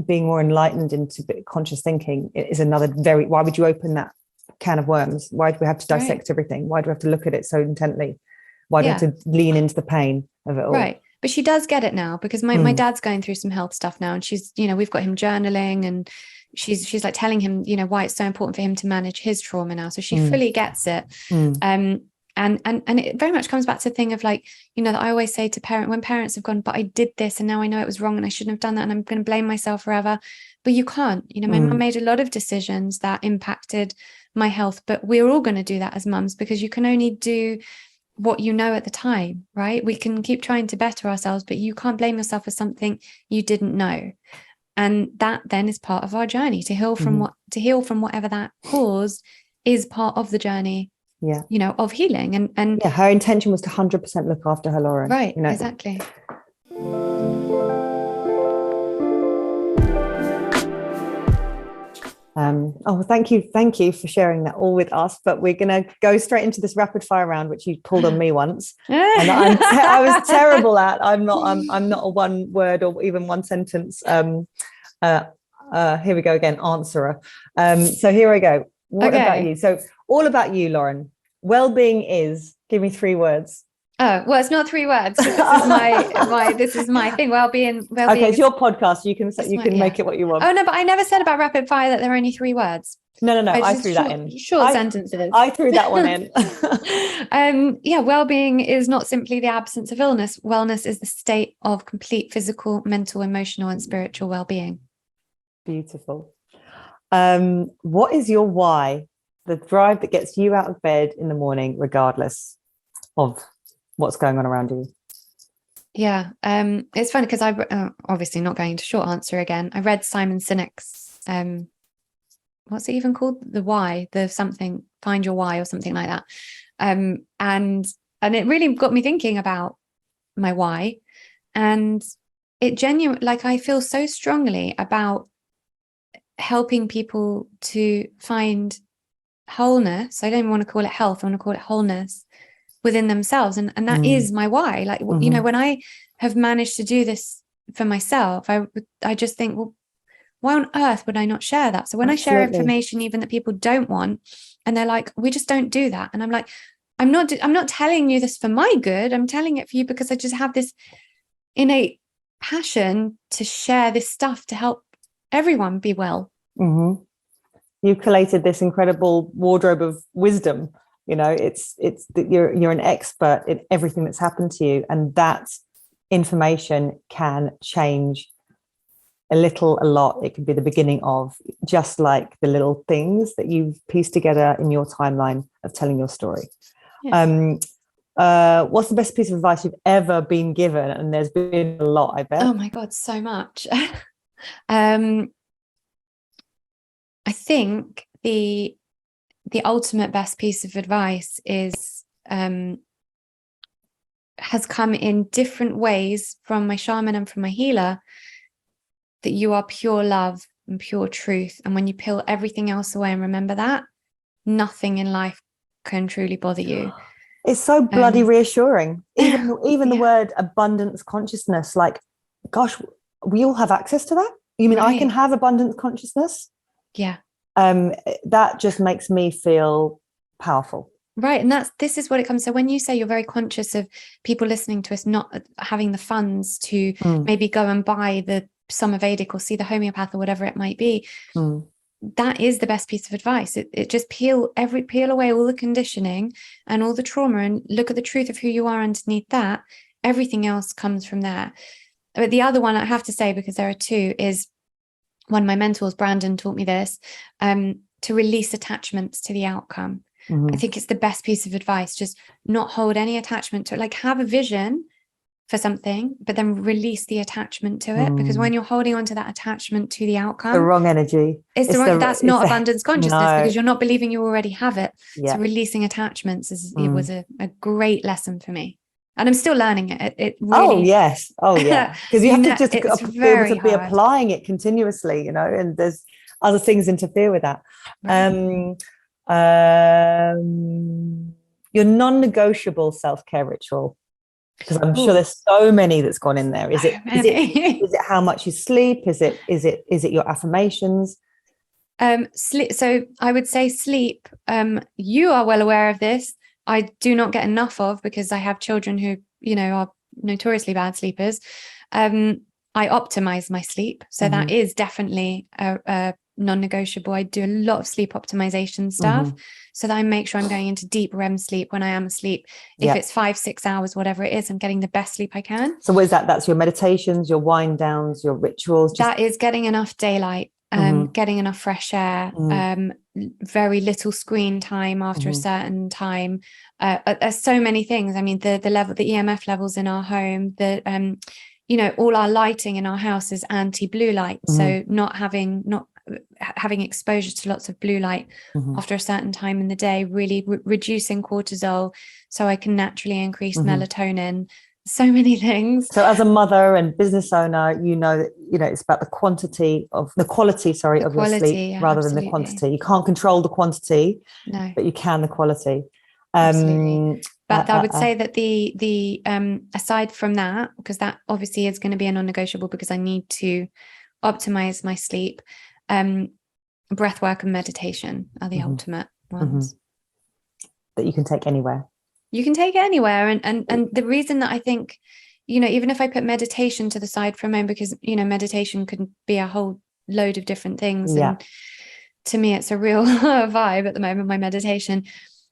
Speaker 2: being more enlightened into conscious thinking. It is another why would you open that can of worms? Why do we have to dissect everything? Why do we have to look at it so intently? Why do we have to lean into the pain of it all?
Speaker 1: Right. But she does get it now, because my dad's going through some health stuff now, and she's, we've got him journaling, and she's like telling him, why it's so important for him to manage his trauma now. So she fully gets it. And it very much comes back to the thing of, like, that I always say to when parents have gone, but I did this and now I know it was wrong and I shouldn't have done that and I'm going to blame myself forever. But you can't. My mum made a lot of decisions that impacted my health, but we're all going to do that as mums, because you can only do what you know at the time, right? We can keep trying to better ourselves, but you can't blame yourself for something you didn't know. And that then is part of our journey to heal from whatever that caused is part of the journey. Yeah. Of healing. And
Speaker 2: yeah, her intention was to 100% look after her Lauren.
Speaker 1: Right. Exactly.
Speaker 2: Thank you for sharing that all with us. But we're going to go straight into this rapid fire round, which you pulled on me once, and I was terrible at. I'm not a one word or even one sentence. Here we go again, answerer. So here we go. What about you? So all about you, Lauren. Well-being is. Give me 3 words.
Speaker 1: Oh, well, it's not 3 words. This is my thing. Well-being.
Speaker 2: Okay, it's your podcast. You can make it what you want.
Speaker 1: Oh no, but I never said about rapid fire that there are only 3 words.
Speaker 2: No. I threw that in.
Speaker 1: Short sentences.
Speaker 2: I threw that one in.
Speaker 1: Well-being is not simply the absence of illness. Wellness is the state of complete physical, mental, emotional, and spiritual well-being.
Speaker 2: Beautiful. What is your why? The drive that gets you out of bed in the morning, regardless of what's going on around you.
Speaker 1: Yeah. It's funny because I obviously not going to short answer again. I read Simon Sinek's what's it even called? The why, find your why or something like that. And it really got me thinking about my why, and it genuinely, like, I feel so strongly about helping people to find wholeness. I don't even want to call it health. I want to call it wholeness within themselves. And that is my why. Like, when I have managed to do this for myself, I just think, well, why on earth would I not share that? So when
Speaker 2: Absolutely.
Speaker 1: I share information, even that people don't want, and they're like, we just don't do that. And I'm like, I'm not telling you this for my good. I'm telling it for you because I just have this innate passion to share this stuff to help everyone be well.
Speaker 2: Mm-hmm. You've collated this incredible wardrobe of wisdom. It's that you're an expert in everything that's happened to you, and that information can change a little, a lot. It can be the beginning of, just like the little things that you've pieced together in your timeline of telling your story. Yeah. What's the best piece of advice you've ever been given? And there's been a lot, I bet.
Speaker 1: Oh my God, so much. I think the ultimate best piece of advice is has come in different ways from my shaman and from my healer, that you are pure love and pure truth. And when you peel everything else away and remember that, nothing in life can truly bother you.
Speaker 2: It's so bloody reassuring. Even the word abundance consciousness, like, gosh, we all have access to that. You mean right. I can have abundance consciousness?
Speaker 1: Yeah.
Speaker 2: That just makes me feel powerful.
Speaker 1: Right. And this is what it comes. So when you say you're very conscious of people listening to us not having the funds to maybe go and buy the Samavedic or see the homeopath or whatever it might be, that is the best piece of advice. It just peel away all the conditioning and all the trauma and look at the truth of who you are underneath that. Everything else comes from there. But the other one I have to say, because there are two, is one of my mentors, Brandon, taught me this, to release attachments to the outcome. I think it's the best piece of advice. Just not hold any attachment to it. Like, have a vision for something, but then release the attachment to it. Because when you're holding on to that attachment to the outcome,
Speaker 2: the wrong energy.
Speaker 1: That's not abundance consciousness, because you're not believing you already have it.
Speaker 2: Yeah.
Speaker 1: So releasing attachments it was a great lesson for me. And I'm still learning it. It really,
Speaker 2: oh yeah, because you have to just be able to be applying it continuously, and there's other things interfere with that. Right. Your non-negotiable self-care ritual, because I'm sure there's so many that's gone in there. Is it how much you sleep? Is it your affirmations?
Speaker 1: Sleep. So I would say sleep. You are well aware of this. I do not get enough of, because I have children who, are notoriously bad sleepers. I optimize my sleep. So that is definitely a non-negotiable. I do a lot of sleep optimization stuff so that I make sure I'm going into deep REM sleep when I am asleep. If it's 5-6 hours, whatever it is, I'm getting the best sleep I can.
Speaker 2: So what is that? That's your meditations, your wind downs, your rituals?
Speaker 1: That is getting enough daylight, getting enough fresh air, very little screen time after a certain time. There's so many things. I mean, the EMF levels in our home, all our lighting in our house is anti-blue light. So not having exposure to lots of blue light after a certain time in the day, really reducing cortisol so I can naturally increase melatonin. So many things.
Speaker 2: So as a mother and business owner, that it's about the quality of your sleep rather than the quantity. You can't control the quantity, no, but you can the quality.
Speaker 1: Absolutely. But I would say that the aside from that, because that obviously is going to be a non-negotiable, because I need to optimize my sleep, breath work and meditation are the ultimate ones
Speaker 2: that you can take anywhere.
Speaker 1: You can take it anywhere. And the reason that I think, even if I put meditation to the side for a moment, because, meditation could be a whole load of different things. Yeah. And to me, it's a real vibe at the moment, my meditation.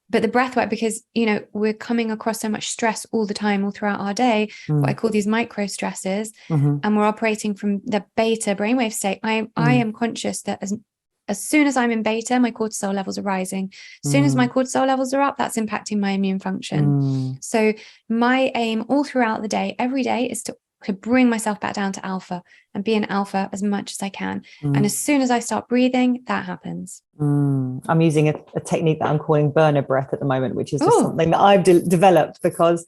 Speaker 1: But the breath work, because, we're coming across so much stress all the time, all throughout our day, what I call these micro stresses, and we're operating from the beta brainwave state. I am conscious that as soon as I'm in beta, my cortisol levels are rising. As soon as my cortisol levels are up, that's impacting my immune function. So my aim all throughout the day, every day, is to bring myself back down to alpha and be an alpha as much as I can. And as soon as I start breathing, that happens.
Speaker 2: I'm using a technique that I'm calling burner breath at the moment, which is just something that I've developed because,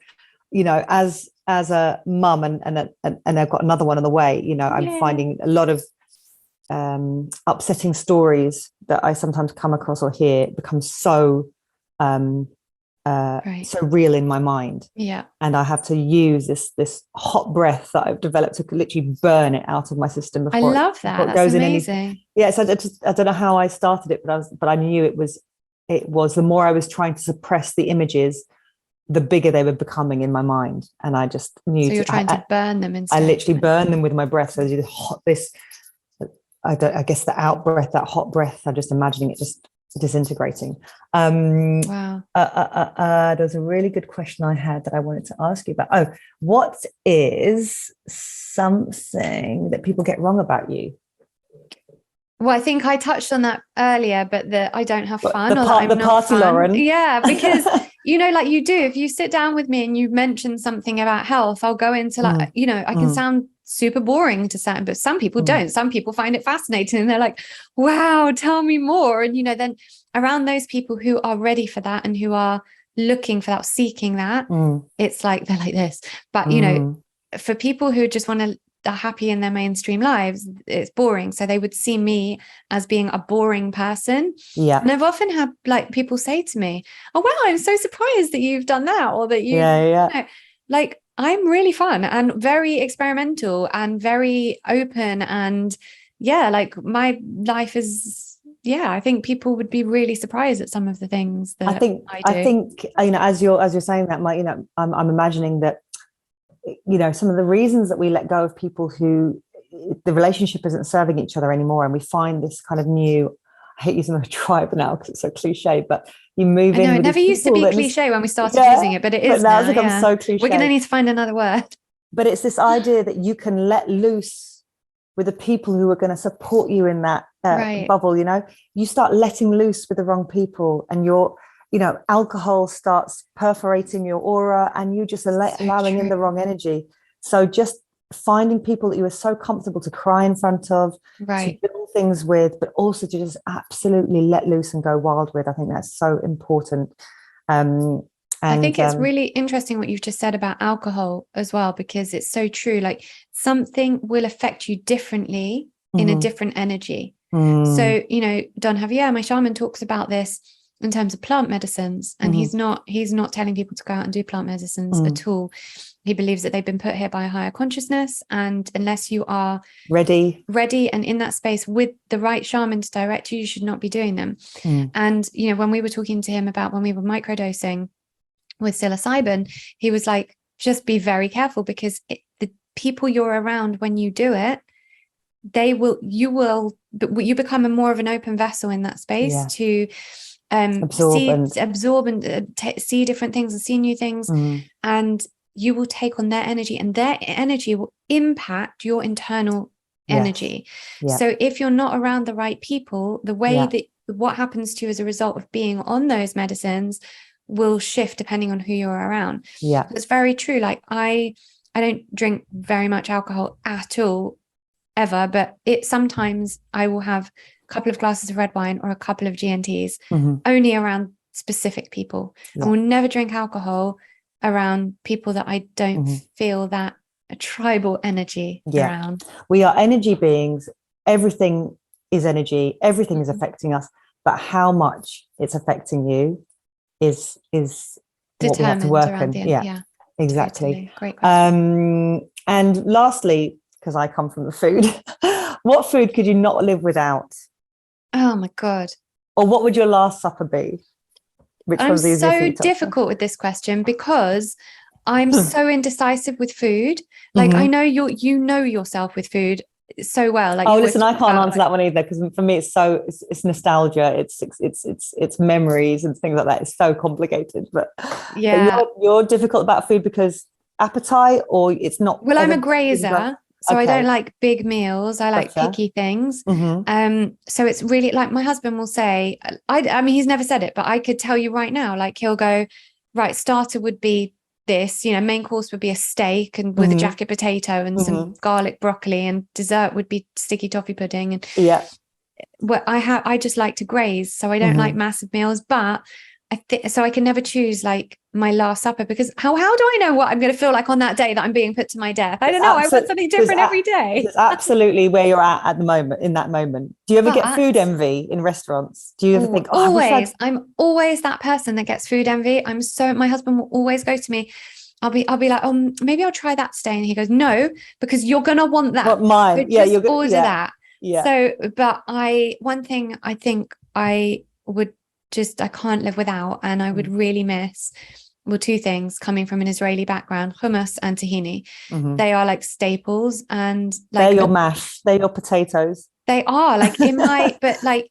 Speaker 2: as a mum and I've got another one on the way, I'm finding a lot of upsetting stories that I sometimes come across or hear become so so real in my mind. Yeah. And I have to use this hot breath that I've developed to literally burn it out of my system before.
Speaker 1: I love that. That's amazing.
Speaker 2: So I don't know how I started it, but I knew it was the more I was trying to suppress the images, the bigger they were becoming in my mind. And I just knew.
Speaker 1: So you're trying to burn them instead.
Speaker 2: I literally burn them with my breath. So I guess the out breath, that hot breath, I'm just imagining it just disintegrating. Wow. There's a really good question I had that I wanted to ask you about. What is something that people get wrong about you?
Speaker 1: Well, I think I touched on that earlier, but I don't have fun.
Speaker 2: The party, Lauren.
Speaker 1: Yeah, because, like you do, if you sit down with me and you mention something about health, I'll go into I can sound super boring to some, but some people don't. Some people find it fascinating and they're like, wow, tell me more. And, then around those people who are ready for that and who are looking for that, seeking that, it's like, they're like this. But, for people who just want to, are happy in their mainstream lives, it's boring. So they would see me as being a boring person. Yeah. And I've often had people say to me, oh, wow, I'm so surprised that you've done that, or that you, I'm really fun and very experimental and very open. And my life is, I think people would be really surprised at some of the things that I do.
Speaker 2: I think, as you're saying that, I'm imagining that, some of the reasons that we let go of people who the relationship isn't serving each other anymore, and we find this kind of new I hate using the word tribe now because it's so cliche, but you move
Speaker 1: I know
Speaker 2: in
Speaker 1: it
Speaker 2: with
Speaker 1: never
Speaker 2: these
Speaker 1: used to
Speaker 2: people
Speaker 1: be
Speaker 2: that
Speaker 1: cliche when we started using it, but it is
Speaker 2: now
Speaker 1: now.
Speaker 2: it's become so cliche.
Speaker 1: We're going to need to find another word.
Speaker 2: But it's this idea that you can let loose with the people who are going to support you in that bubble. You know, you start letting loose with the wrong people, and alcohol starts perforating your aura, and you just allowing in the wrong energy. So just finding people that you are so comfortable to cry in front of, to build things with, but also to just absolutely let loose and go wild with. I think that's so important.
Speaker 1: I think it's really interesting what you've just said about alcohol as well, because it's so true. Like something will affect you differently in a different energy. So, Don Javier, my shaman, talks about this in terms of plant medicines, and he's not telling people to go out and do plant medicines at all. He believes that they've been put here by a higher consciousness, and unless you are ready and in that space with the right shaman to direct you, you should not be doing them. And when we were talking to him about when we were microdosing with psilocybin, he was like, just be very careful, because the people you're around when you do it, you become more of an open vessel in that space to absorb and see different things and see new things, and you will take on their energy, and their energy will impact your internal energy. So if you're not around the right people, the way that what happens to you as a result of being on those medicines will shift depending on who you're around. It's very true. Like I don't drink very much alcohol at all ever, but sometimes I will have a couple of glasses of red wine or a couple of GNTs only around specific people. I will never drink alcohol around people that I don't feel that a tribal energy around.
Speaker 2: We are energy beings. Everything is energy. Everything is affecting us, but how much it's affecting you is what we have to work on. Exactly.
Speaker 1: Totally. Great question.
Speaker 2: And lastly, because I come from the food, what food could you not live without?
Speaker 1: Oh my God.
Speaker 2: Or what would your last supper be?
Speaker 1: I'm so difficult with this question because I'm so indecisive with food. Like I know you know yourself with food so well. Like
Speaker 2: listen, I can't answer that one either, because for me it's nostalgia, it's memories and things like that. It's so complicated. But you're difficult about food because appetite, or it's not.
Speaker 1: Well, I'm a grazer. So I don't like big meals. I like picky things. So it's really like my husband will say, I mean, he's never said it, but I could tell you right now, like he'll go, right, starter would be this, main course would be a steak and with a jacket potato and some garlic broccoli, and dessert would be sticky toffee pudding. And well, I just like to graze. So I don't like massive meals, but so I can never choose like my last supper, because how do I know what I'm going to feel like on that day that I'm being put to my death? I don't know. I want something different every day.
Speaker 2: It's absolutely where you're at the moment, in that moment. Do you ever get food envy in restaurants? Do you ever think,
Speaker 1: always, I'm always that person that gets food envy. My husband will always go to me. I'll be like, oh, maybe I'll try that today. And he goes, no, because you're going to want that.
Speaker 2: But mine.
Speaker 1: So you're going to order that.
Speaker 2: Yeah.
Speaker 1: So, but one thing I think I can't live without, and I would really miss, well, two things coming from an Israeli background: hummus and tahini. They are like staples, and like
Speaker 2: they're your mash, they're your potatoes.
Speaker 1: They are like in my, but like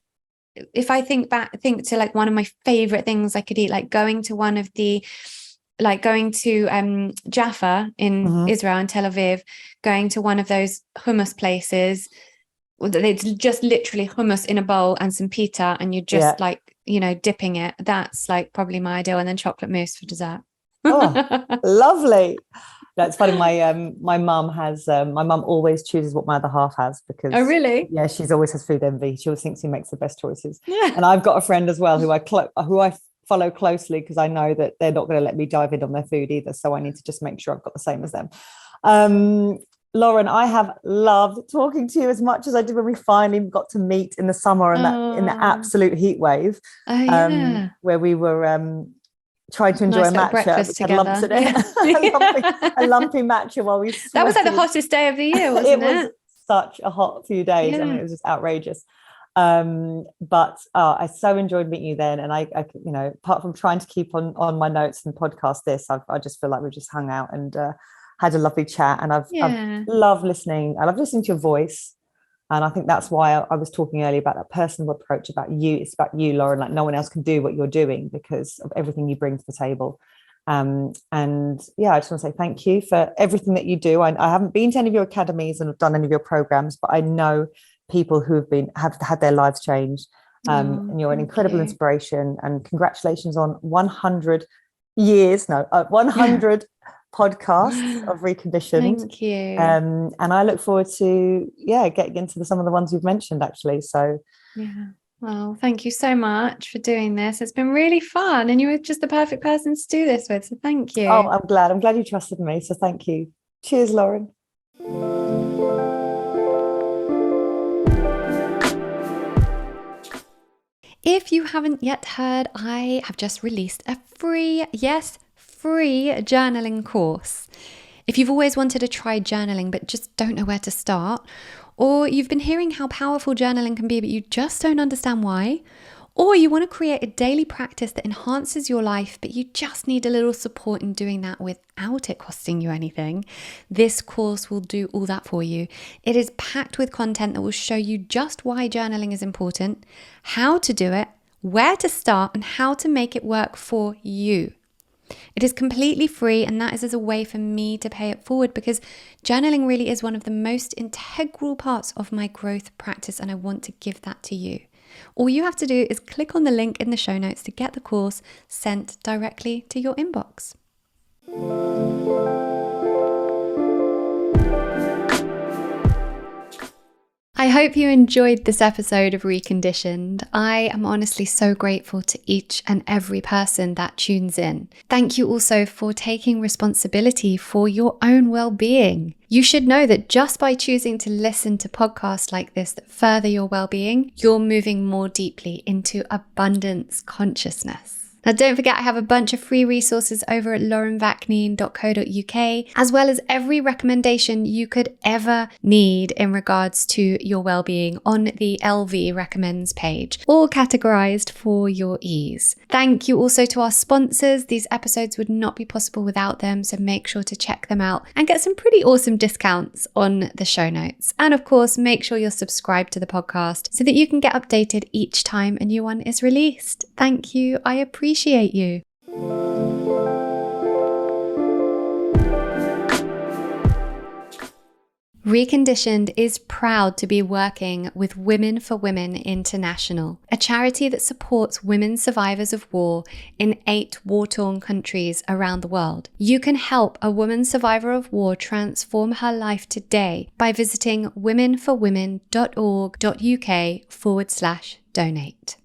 Speaker 1: if I think to like one of my favorite things I could eat, like going to Jaffa in Israel and Tel Aviv, going to one of those hummus places. It's just literally hummus in a bowl and some pita, and you're just like, dipping it. That's like probably my ideal. And then chocolate mousse for dessert.
Speaker 2: Oh, lovely. That's funny. My mum always chooses what my other half has, because she's always has food envy. She always thinks he makes the best choices. And I've got a friend as well who I follow closely, because I know that they're not going to let me dive in on their food either, so I need to just make sure I've got the same as them. Lauren, I have loved talking to you as much as I did when we finally got to meet in the summer and in the absolute heat wave, where we were trying to enjoy a matcha, which had lumps in it. a lumpy matcha while we sweated.
Speaker 1: That was like the hottest day of the year, wasn't it? It was
Speaker 2: such a hot few days. I mean, it was just outrageous. But I so enjoyed meeting you then, and I apart from trying to keep on my notes and podcast this, I just feel like we've just hung out and had a lovely chat, and I've loved listening. I love listening to your voice. And I think that's why I was talking earlier about that personal approach, about you. It's about you, Lauren. Like, no one else can do what you're doing because of everything you bring to the table. And yeah, I just want to say thank you for everything that you do. I haven't been to any of your academies and done any of your programs, but I know people who have had their lives changed. And you're an incredible inspiration. And congratulations on 100 podcasts of Reconditioned.
Speaker 1: Thank you.
Speaker 2: And I look forward to getting into some of the ones you've mentioned, actually. So
Speaker 1: yeah. Well, thank you so much for doing this. It's been really fun, and you were just the perfect person to do this with. So thank you.
Speaker 2: Oh, I'm glad you trusted me. So thank you. Cheers, Lauren.
Speaker 1: If you haven't yet heard, I have just released a free journaling course. If you've always wanted to try journaling but just don't know where to start, or you've been hearing how powerful journaling can be but you just don't understand why, or you want to create a daily practice that enhances your life but you just need a little support in doing that without it costing you anything, this course will do all that for you. It is packed with content that will show you just why journaling is important, how to do it, where to start, and how to make it work for you. It is completely free, and that is as a way for me to pay it forward, because journaling really is one of the most integral parts of my growth practice, and I want to give that to you. All you have to do is click on the link in the show notes to get the course sent directly to your inbox. I hope you enjoyed this episode of Reconditioned. I am honestly so grateful to each and every person that tunes in. Thank you also for taking responsibility for your own well-being. You should know that just by choosing to listen to podcasts like this that further your well-being, you're moving more deeply into abundance consciousness. Now, don't forget, I have a bunch of free resources over at laurenvakneen.co.uk, as well as every recommendation you could ever need in regards to your well-being on the LV Recommends page, all categorized for your ease. Thank you also to our sponsors. These episodes would not be possible without them, so make sure to check them out and get some pretty awesome discounts on the show notes. And of course, make sure you're subscribed to the podcast so that you can get updated each time a new one is released. Thank you. I appreciate you. Reconditioned is proud to be working with Women for Women International, a charity that supports women survivors of war in 8 war-torn countries around the world. You can help a woman survivor of war transform her life today by visiting womenforwomen.org.uk/donate.